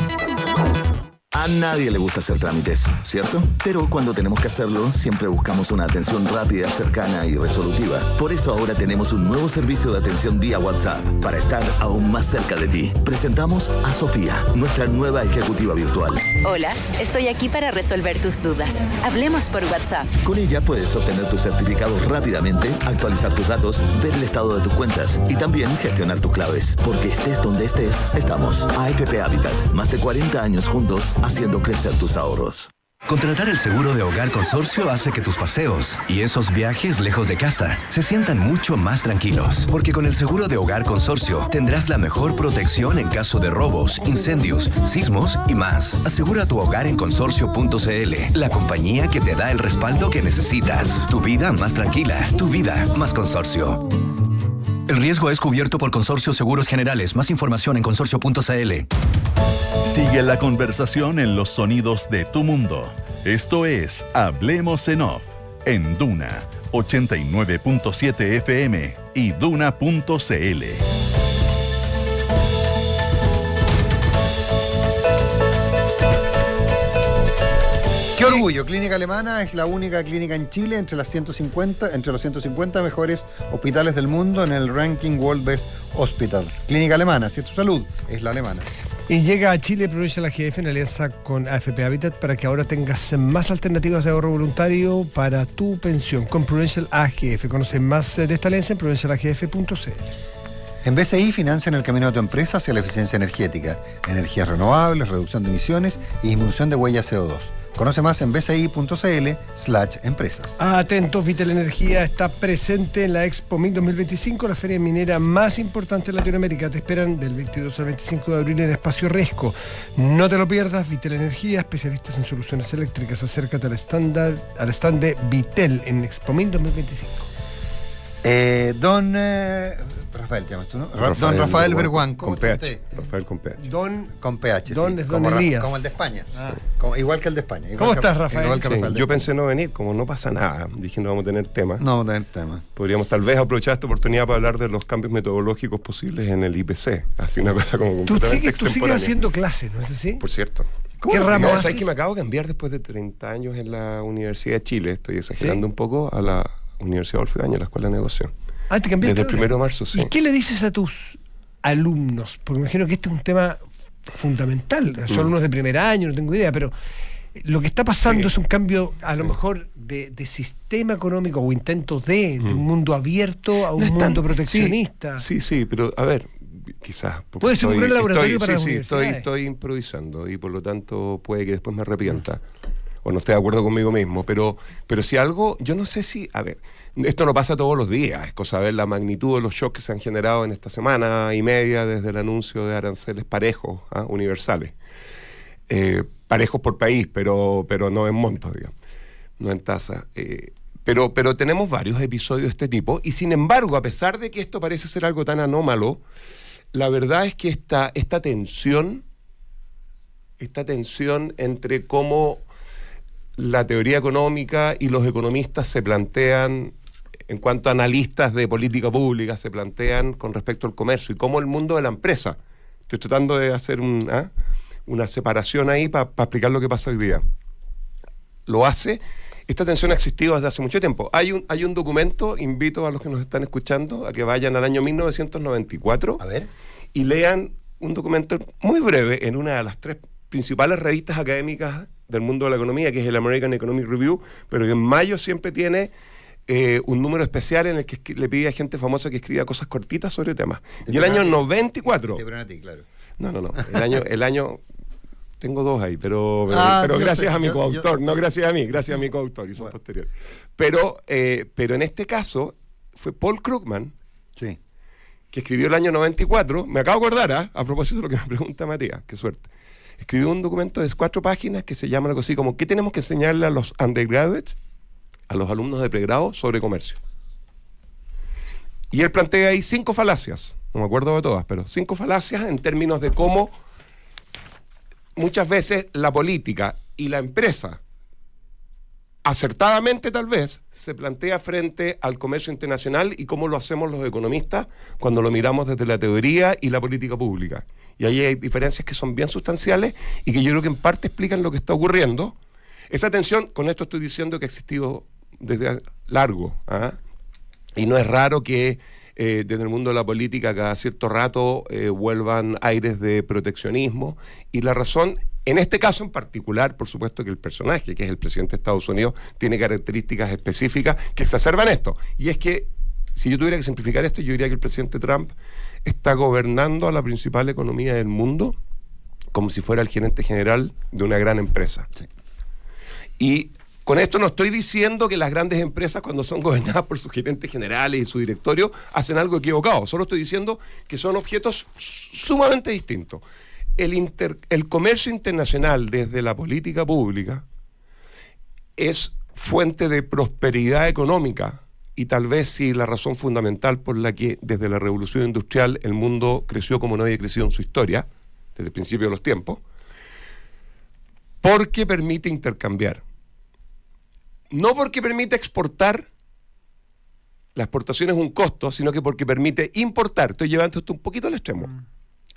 A nadie le gusta hacer trámites, ¿cierto? Pero cuando tenemos que hacerlo, siempre buscamos una atención rápida, cercana y resolutiva. Por eso ahora tenemos un nuevo servicio de atención vía WhatsApp, para estar aún más cerca de ti. Presentamos a Sofía, nuestra nueva ejecutiva virtual. Hola, estoy aquí para resolver tus dudas. Hablemos por WhatsApp. Con ella puedes obtener tus certificados rápidamente, actualizar tus datos, ver el estado de tus cuentas y también gestionar tus claves. Porque estés donde estés, estamos. AFP Habitat, más de 40 años juntos, haciendo crecer tus ahorros. Contratar el seguro de hogar consorcio hace que tus paseos y esos viajes lejos de casa se sientan mucho más tranquilos. Porque con el seguro de hogar consorcio tendrás la mejor protección en caso de robos, incendios, sismos y más. Asegura tu hogar en consorcio.cl, la compañía que te da el respaldo que necesitas. Tu vida más tranquila, tu vida más consorcio. El riesgo es cubierto por Consorcio Seguros Generales. Más información en consorcio.cl. Sigue la conversación en los sonidos de tu mundo. Esto es Hablemos en Off, en Duna 89.7 FM y Duna.cl. Qué orgullo, Clínica Alemana es la única clínica en Chile entre los 150 mejores hospitales del mundo en el ranking World Best Hospitals. Clínica Alemana, si es tu salud, es la alemana. Y llega a Chile Prudential AGF en alianza con AFP Habitat para que ahora tengas más alternativas de ahorro voluntario para tu pensión con Prudential AGF. Conoce más de esta alianza en prudencialagf.cl. En BCI financian el camino de tu empresa hacia la eficiencia energética, energías renovables, reducción de emisiones y disminución de huella CO2. Conoce más en bci.cl/empresas. Atentos, Vitel Energía está presente en la Expo MIC 2025, la feria minera más importante de Latinoamérica. Te esperan del 22 al 25 de abril en Espacio Riesgo. No te lo pierdas, Vitel Energía, especialistas en soluciones eléctricas. Acércate al stand de Vitel en Expo MIC 2025. Don Rafael, llamas tú, ¿no? Don Rafael Berguán. Con PH. Rafael con PH. Con PH, Don sí. es Don Elías. Como el de España. Igual que el de España. ¿Cómo estás, Rafael? Sí, yo pensé no venir, como no pasa nada. Dije, no vamos a tener tema. No vamos a tener tema. Podríamos tal vez aprovechar esta oportunidad para hablar de los cambios metodológicos posibles en el IPC. Así una cosa como completamente Tú sigues haciendo clases, ¿no es así? Por cierto. ¿Qué ramo haces? ¿Sabes que me acabo de cambiar después de 30 años en la Universidad de Chile? Estoy exagerando un poco, a la Universidad Adolfo Ibáñez, a la Escuela de Negociación. Ah, ¿te cambiaste? Desde el 1 de marzo, sí. ¿Y qué le dices a tus alumnos? Porque me imagino que este es un tema fundamental. Son alumnos de primer año, no tengo idea, pero lo que está pasando es un cambio, a lo mejor, de sistema económico o intentos de un mundo abierto a un mundo proteccionista. Sí, pero a ver, quizás. Puede ser un gran laboratorio para las universidades. Estoy improvisando y por lo tanto puede que después me arrepienta o no esté de acuerdo conmigo mismo, pero si algo, yo no sé si, a ver, esto no pasa todos los días, es cosa de ver la magnitud de los shocks que se han generado en esta semana y media desde el anuncio de aranceles parejos, universales. Parejos por país, pero no en montos, digamos, no en tasa. Pero tenemos varios episodios de este tipo y sin embargo, a pesar de que esto parece ser algo tan anómalo, la verdad es que esta tensión entre cómo la teoría económica y los economistas se plantean, en cuanto a analistas de política pública, se plantean con respecto al comercio y cómo el mundo de la empresa. Estoy tratando de hacer una separación ahí para explicar lo que pasa hoy día. Lo hace. Esta tensión ha existido desde hace mucho tiempo. Hay un documento, invito a los que nos están escuchando a que vayan al año 1994 y lean un documento muy breve en una de las 3 principales revistas académicas del mundo de la economía, que es el American Economic Review, pero que en mayo siempre tiene un número especial en el que le pide a gente famosa que escriba cosas cortitas sobre temas. Y el año 94... No. El año tengo 2 ahí, pero gracias a mi coautor, no gracias a mí, gracias a mi coautor, y son posteriores. Pero en este caso fue Paul Krugman, que escribió el año 94, me acabo de acordar, a propósito de lo que me pregunta Matías, qué suerte. escribió un documento de 4 páginas que se llama algo así como ¿qué tenemos que enseñarle a los undergraduates, a los alumnos de pregrado, sobre comercio? Y él plantea ahí 5 falacias, no me acuerdo de todas, pero 5 falacias en términos de cómo muchas veces la política y la empresa, acertadamente tal vez, se plantea frente al comercio internacional y cómo lo hacemos los economistas cuando lo miramos desde la teoría y la política pública. Y ahí hay diferencias que son bien sustanciales y que yo creo que en parte explican lo que está ocurriendo. Esa tensión, con esto estoy diciendo que ha existido desde largo, ¿ah? Y no es raro que desde el mundo de la política cada cierto rato vuelvan aires de proteccionismo, y la razón, en este caso en particular, por supuesto que el personaje, que es el presidente de Estados Unidos, tiene características específicas que exacerban esto, y es que si yo tuviera que simplificar esto, yo diría que el presidente Trump está gobernando a la principal economía del mundo como si fuera el gerente general de una gran empresa. Sí. Y con esto no estoy diciendo que las grandes empresas, cuando son gobernadas por sus gerentes generales y su directorio, hacen algo equivocado. Solo estoy diciendo que son objetos sumamente distintos. El comercio internacional desde la política pública es fuente de prosperidad económica, y tal vez sí la razón fundamental por la que desde la revolución industrial el mundo creció como no había crecido en su historia, desde el principio de los tiempos, porque permite intercambiar. No porque permite exportar, la exportación es un costo, sino que porque permite importar. Estoy llevando esto un poquito al extremo.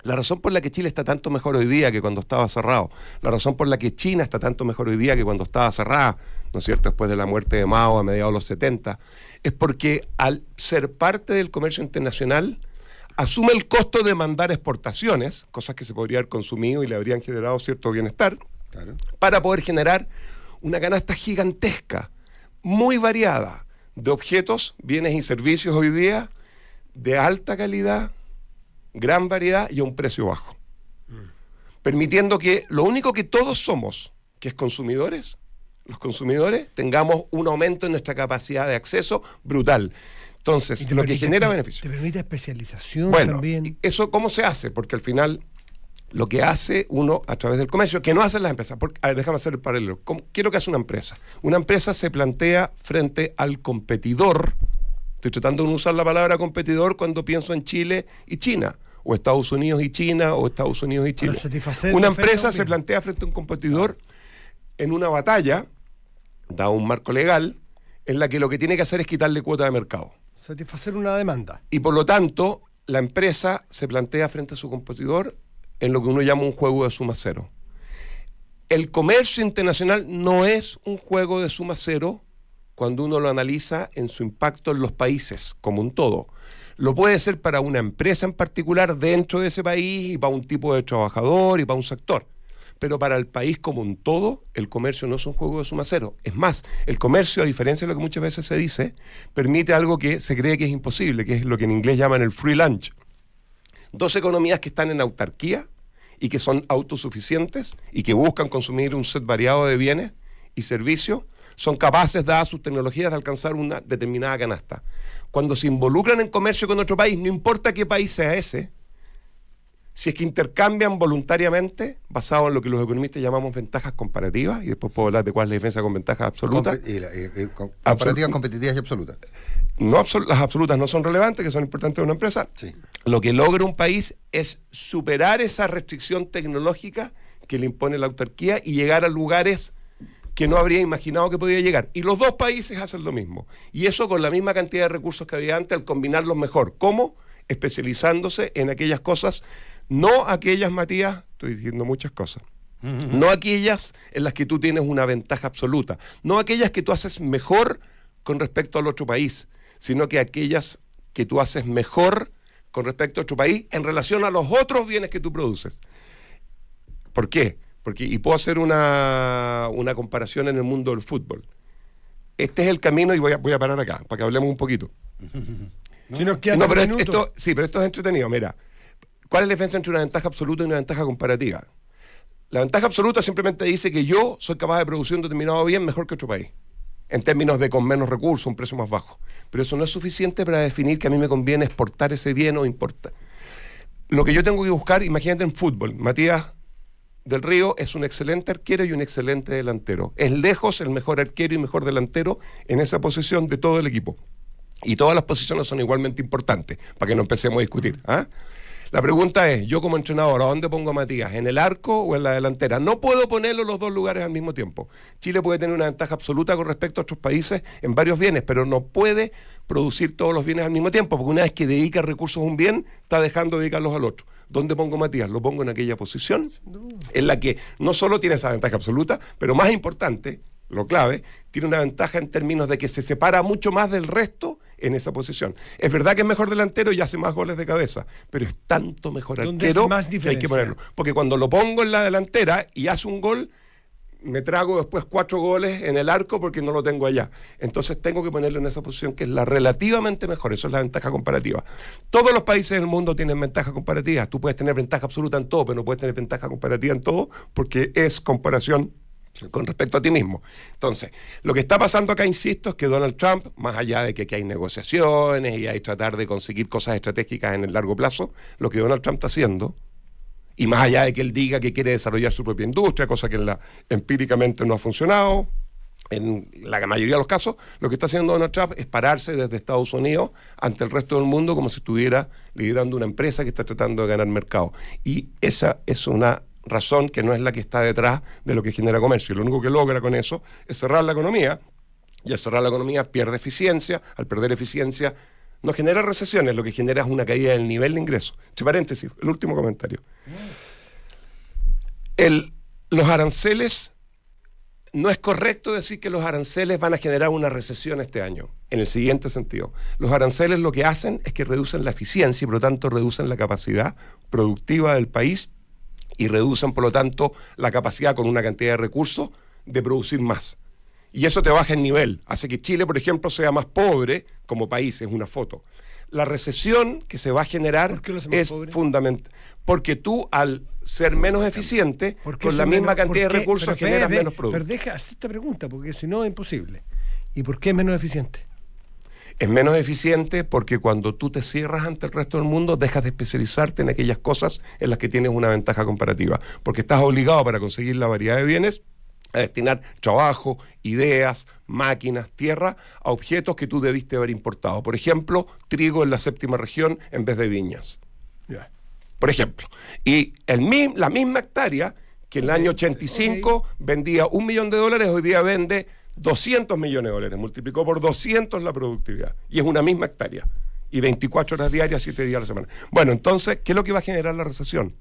La razón por la que Chile está tanto mejor hoy día que cuando estaba cerrado, la razón por la que China está tanto mejor hoy día que cuando estaba cerrada, ¿no es cierto?, después de la muerte de Mao a mediados de los 70, es porque al ser parte del comercio internacional asume el costo de mandar exportaciones, cosas que se podrían haber consumido y le habrían generado cierto bienestar, claro, para poder generar una canasta gigantesca, muy variada, de objetos, bienes y servicios hoy día, de alta calidad, gran variedad y a un precio bajo. Permitiendo que lo único que todos somos, que es consumidores, los consumidores, tengamos un aumento en nuestra capacidad de acceso brutal. Entonces, lo que genera beneficios. Te permite especialización también. Bueno, ¿eso cómo se hace? Porque al final lo que hace uno a través del comercio, que no hacen las empresas. A ver, déjame hacer el paralelo. Quiero que hace una empresa. Una empresa se plantea frente al competidor. Estoy tratando de no usar la palabra competidor cuando pienso en Chile y China, o Estados Unidos y China, o Estados Unidos y Chile. Una empresa se plantea frente a un competidor en una batalla, da un marco legal, en la que lo que tiene que hacer es quitarle cuota de mercado. Satisfacer una demanda. Y por lo tanto, la empresa se plantea frente a su competidor en lo que uno llama un juego de suma cero. El comercio internacional no es un juego de suma cero cuando uno lo analiza en su impacto en los países como un todo. Lo puede ser para una empresa en particular dentro de ese país y para un tipo de trabajador y para un sector. Pero para el país como un todo, el comercio no es un juego de suma cero. Es más, el comercio, a diferencia de lo que muchas veces se dice, permite algo que se cree que es imposible, que es lo que en inglés llaman el free lunch. 2 economías que están en autarquía y que son autosuficientes y que buscan consumir un set variado de bienes y servicios, son capaces, dadas sus tecnologías, de alcanzar una determinada canasta. Cuando se involucran en comercio con otro país, no importa qué país sea ese, si es que intercambian voluntariamente, basado en lo que los economistas llamamos ventajas comparativas, y después puedo hablar de cuál es la diferencia con ventajas absolutas. Comparativas, competitivas y absolutas. No, las absolutas no son relevantes, que son importantes de una empresa. Sí. Lo que logra un país es superar esa restricción tecnológica que le impone la autarquía y llegar a lugares que no habría imaginado que podía llegar. Y los 2 países hacen lo mismo. Y eso con la misma cantidad de recursos que había antes, al combinarlos mejor. ¿Cómo? Especializándose en aquellas cosas, no aquellas, Matías, estoy diciendo muchas cosas, no aquellas en las que tú tienes una ventaja absoluta, no aquellas que tú haces mejor con respecto al otro país, sino que aquellas que tú haces mejor con respecto a otro país en relación a los otros bienes que tú produces. ¿Por qué? Y puedo hacer una comparación en el mundo del fútbol. Este es el camino, y voy a parar acá, para que hablemos un poquito. Si nos quedan pero minutos. pero esto es entretenido. Mira, ¿cuál es la diferencia entre una ventaja absoluta y una ventaja comparativa? La ventaja absoluta simplemente dice que yo soy capaz de producir un determinado bien mejor que otro país, en términos de con menos recursos, un precio más bajo. Pero eso no es suficiente para definir que a mí me conviene exportar ese bien o importar. Lo que yo tengo que buscar, imagínate en fútbol, Matías del Río es un excelente arquero y un excelente delantero. Es lejos el mejor arquero y mejor delantero en esa posición de todo el equipo. Y todas las posiciones son igualmente importantes, para que no empecemos a discutir. La pregunta es, yo como entrenador, ¿a dónde pongo a Matías? ¿En el arco o en la delantera? No puedo ponerlo en los dos lugares al mismo tiempo. Chile puede tener una ventaja absoluta con respecto a otros países en varios bienes, pero no puede producir todos los bienes al mismo tiempo, porque una vez que dedica recursos a un bien, está dejando de dedicarlos al otro. ¿Dónde pongo a Matías? Lo pongo en aquella posición en la que no solo tiene esa ventaja absoluta, pero más importante, lo clave, tiene una ventaja en términos de que se separa mucho más del resto en esa posición. Es verdad que es mejor delantero y hace más goles de cabeza, pero es tanto mejor arquero que hay que ponerlo. Porque cuando lo pongo en la delantera y hace un gol, me trago después 4 goles en el arco porque no lo tengo allá. Entonces tengo que ponerlo en esa posición que es la relativamente mejor. Eso es la ventaja comparativa. Todos los países del mundo tienen ventaja comparativa. Tú puedes tener ventaja absoluta en todo, pero no puedes tener ventaja comparativa en todo porque es comparación con respecto a ti mismo. Entonces, lo que está pasando acá, insisto, es que Donald Trump, más allá de que hay negociaciones y hay tratar de conseguir cosas estratégicas en el largo plazo, lo que Donald Trump está haciendo, y más allá de que él diga que quiere desarrollar su propia industria, cosa que empíricamente no ha funcionado, en la mayoría de los casos, lo que está haciendo Donald Trump es pararse desde Estados Unidos ante el resto del mundo como si estuviera liderando una empresa que está tratando de ganar mercado. Y esa es una razón que no es la que está detrás de lo que genera comercio. Y lo único que logra con eso es cerrar la economía, y al cerrar la economía pierde eficiencia. Al perder eficiencia no genera recesiones, lo que genera es una caída del nivel de ingresos. Entre paréntesis, el último comentario. Los aranceles, no es correcto decir que los aranceles van a generar una recesión este año, en el siguiente sentido. Los aranceles lo que hacen es que reducen la eficiencia y por lo tanto reducen la capacidad productiva del país y reducen, por lo tanto, la capacidad con una cantidad de recursos de producir más. Y eso te baja el nivel. Hace que Chile, por ejemplo, sea más pobre como país, es una foto. La recesión que se va a generar es fundamental. Porque tú, al ser menos eficiente, con la misma cantidad de recursos generas menos productos. Pero deja hacer esta pregunta, porque si no es imposible. ¿Y por qué es menos eficiente? Es menos eficiente porque cuando tú te cierras ante el resto del mundo, dejas de especializarte en aquellas cosas en las que tienes una ventaja comparativa. Porque estás obligado, para conseguir la variedad de bienes, a destinar trabajo, ideas, máquinas, tierra, a objetos que tú debiste haber importado. Por ejemplo, trigo en la 7ª región en vez de viñas. Por ejemplo. Y la misma hectárea que en el año 85 vendía $1 millón, hoy día vende $200 millones, multiplicó por 200 la productividad, y es una misma hectárea, y 24 horas diarias, 7 días a la semana. Bueno, entonces, ¿qué es lo que va a generar la recesión?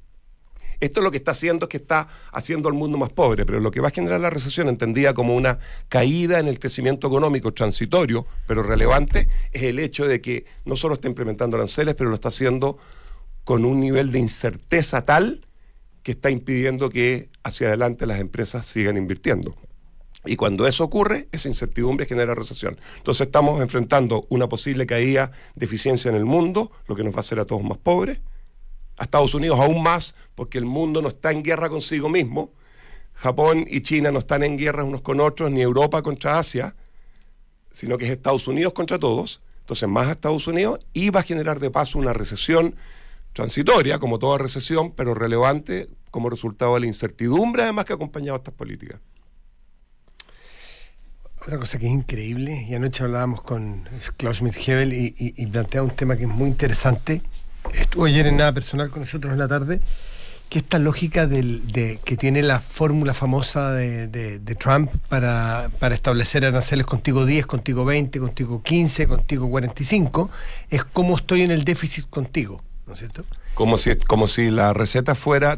Esto es lo que está haciendo, es que está haciendo al mundo más pobre, pero lo que va a generar la recesión, entendida como una caída en el crecimiento económico transitorio, pero relevante, es el hecho de que no solo está implementando aranceles, pero lo está haciendo con un nivel de incerteza tal que está impidiendo que hacia adelante las empresas sigan invirtiendo. Y cuando eso ocurre, esa incertidumbre genera recesión. Entonces estamos enfrentando una posible caída de eficiencia en el mundo, lo que nos va a hacer a todos más pobres, a Estados Unidos aún más, porque el mundo no está en guerra consigo mismo. Japón y China no están en guerra unos con otros, ni Europa contra Asia, sino que es Estados Unidos contra todos. Entonces más a Estados Unidos, y va a generar de paso una recesión transitoria, como toda recesión, pero relevante como resultado de la incertidumbre, además, que ha acompañado a estas políticas. Otra cosa que es increíble, y anoche hablábamos con Klaus Schmidt-Hebel y planteaba un tema que es muy interesante. Estuvo ayer en Nada Personal con nosotros en la tarde, que esta lógica que tiene la fórmula famosa de Trump para establecer aranceles contigo 10, contigo 20, contigo 15, contigo 45, es como estoy en el déficit contigo, ¿no es cierto? Como si la receta fuera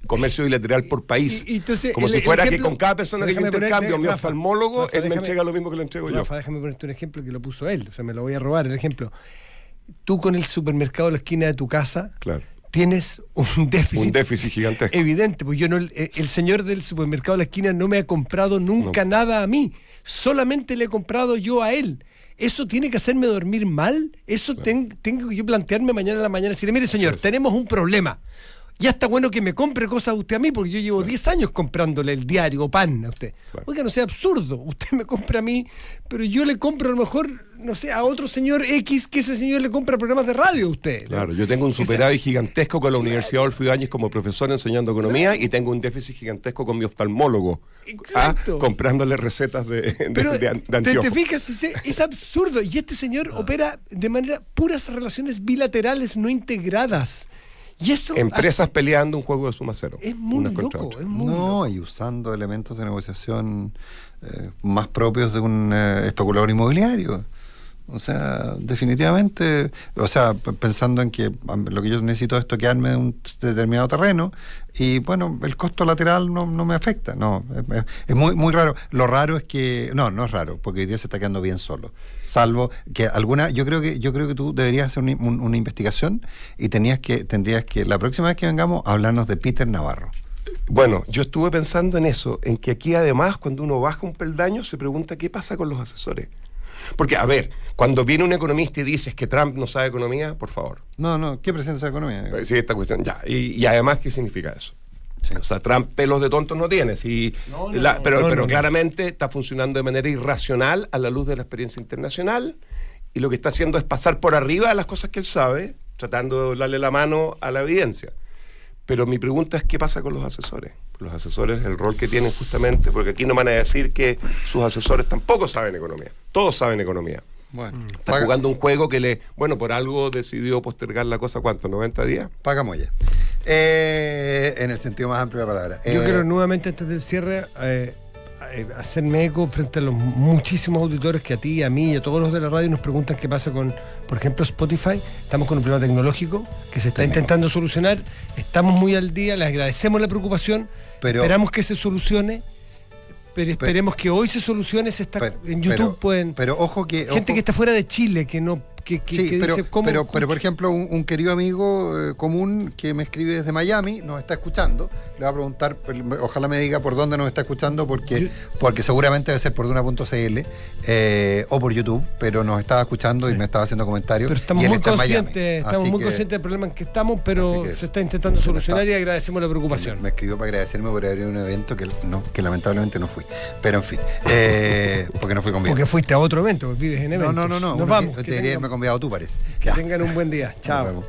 comercio bilateral por país. Entonces, como si fuera que con cada persona que yo intercambio, mi oftalmólogo, él me entrega lo mismo que le entrego yo. Rafa, déjame ponerte un ejemplo que lo puso él, o sea, me lo voy a robar. El ejemplo, tú con el supermercado a la esquina de tu casa, claro, tienes un déficit gigantesco. Evidente, pues yo no, el señor del supermercado de la esquina no me ha comprado nunca nada a mí, solamente le he comprado yo a él. ¿Eso tiene que hacerme dormir mal? ¿Eso tengo que yo plantearme mañana a la mañana y decirle, mire señor, tenemos un problema? Ya está bueno que me compre cosas a usted a mí, porque yo llevo 10 años comprándole el diario o pan a usted. Oiga, no sea absurdo. Usted me compra a mí, pero yo le compro a lo mejor, no sé, a otro señor X, que ese señor le compra programas de radio a usted. Claro, yo tengo un superávit gigantesco con la Universidad Adolfo Ibáñez como profesor enseñando economía y tengo un déficit gigantesco con mi oftalmólogo. Comprándole recetas de anteojos. ¿Te fijas? Es absurdo. Y este señor opera de manera puras relaciones bilaterales, no integradas. Y esto empresas peleando un juego de suma cero. Es muy loco. No, y usando elementos de negociación más propios de un especulador inmobiliario. O sea, definitivamente, pensando en que lo que yo necesito es toquearme de un determinado terreno y bueno, el costo lateral no me afecta. No, es muy, muy raro. Lo raro es que, no es raro, porque hoy día se está quedando bien solo. Salvo que yo creo que tú deberías hacer una investigación y tendrías que, la próxima vez que vengamos, hablarnos de Peter Navarro. Bueno, yo estuve pensando en eso, en que aquí además, cuando uno baja un peldaño, se pregunta qué pasa con los asesores. Porque, a ver, cuando viene un economista y dices que Trump no sabe economía, por favor. No, ¿qué presencia de economía? Sí, esta cuestión, ya. Y además, ¿qué significa eso? Sí. O sea, Trump pelos de tontos no tiene, pero claramente está funcionando de manera irracional a la luz de la experiencia internacional y lo que está haciendo es pasar por arriba de las cosas que él sabe, tratando de darle la mano a la evidencia. Pero mi pregunta es, ¿qué pasa con los asesores? Los asesores, el rol que tienen justamente, porque aquí no van a decir que sus asesores tampoco saben economía. Todos saben economía. Bueno, está jugando un juego que por algo decidió postergar la cosa, ¿cuánto? ¿90 días? Pagamos ya. En el sentido más amplio de la palabra. Yo quiero nuevamente, antes del cierre, hacerme eco frente a los muchísimos auditores que a ti, a mí y a todos los de la radio nos preguntan qué pasa con, por ejemplo, Spotify. Estamos con un problema tecnológico que se está intentando solucionar. Estamos muy al día, les agradecemos la preocupación, esperamos que se solucione. Pero esperemos que hoy se solucione. En YouTube pueden. Pero ojo que. Gente que está fuera de Chile, que no. Dice, pero por ejemplo, un querido amigo común que me escribe desde Miami, nos está escuchando. Le voy a preguntar, ojalá me diga por dónde nos está escuchando, porque seguramente debe ser por Duna.cl o por YouTube, pero nos estaba escuchando y me estaba haciendo comentarios. Pero estamos muy conscientes del problema en que estamos, pero se está intentando solucionar y agradecemos la preocupación. Me escribió para agradecerme por haber ido a un evento que lamentablemente no fui. Pero en fin, porque no fui convidado. Porque fuiste a otro evento, vives en eventos. No. Nos vamos. Debería haberme convidado tú, parece. Que tengan un buen día. Chao.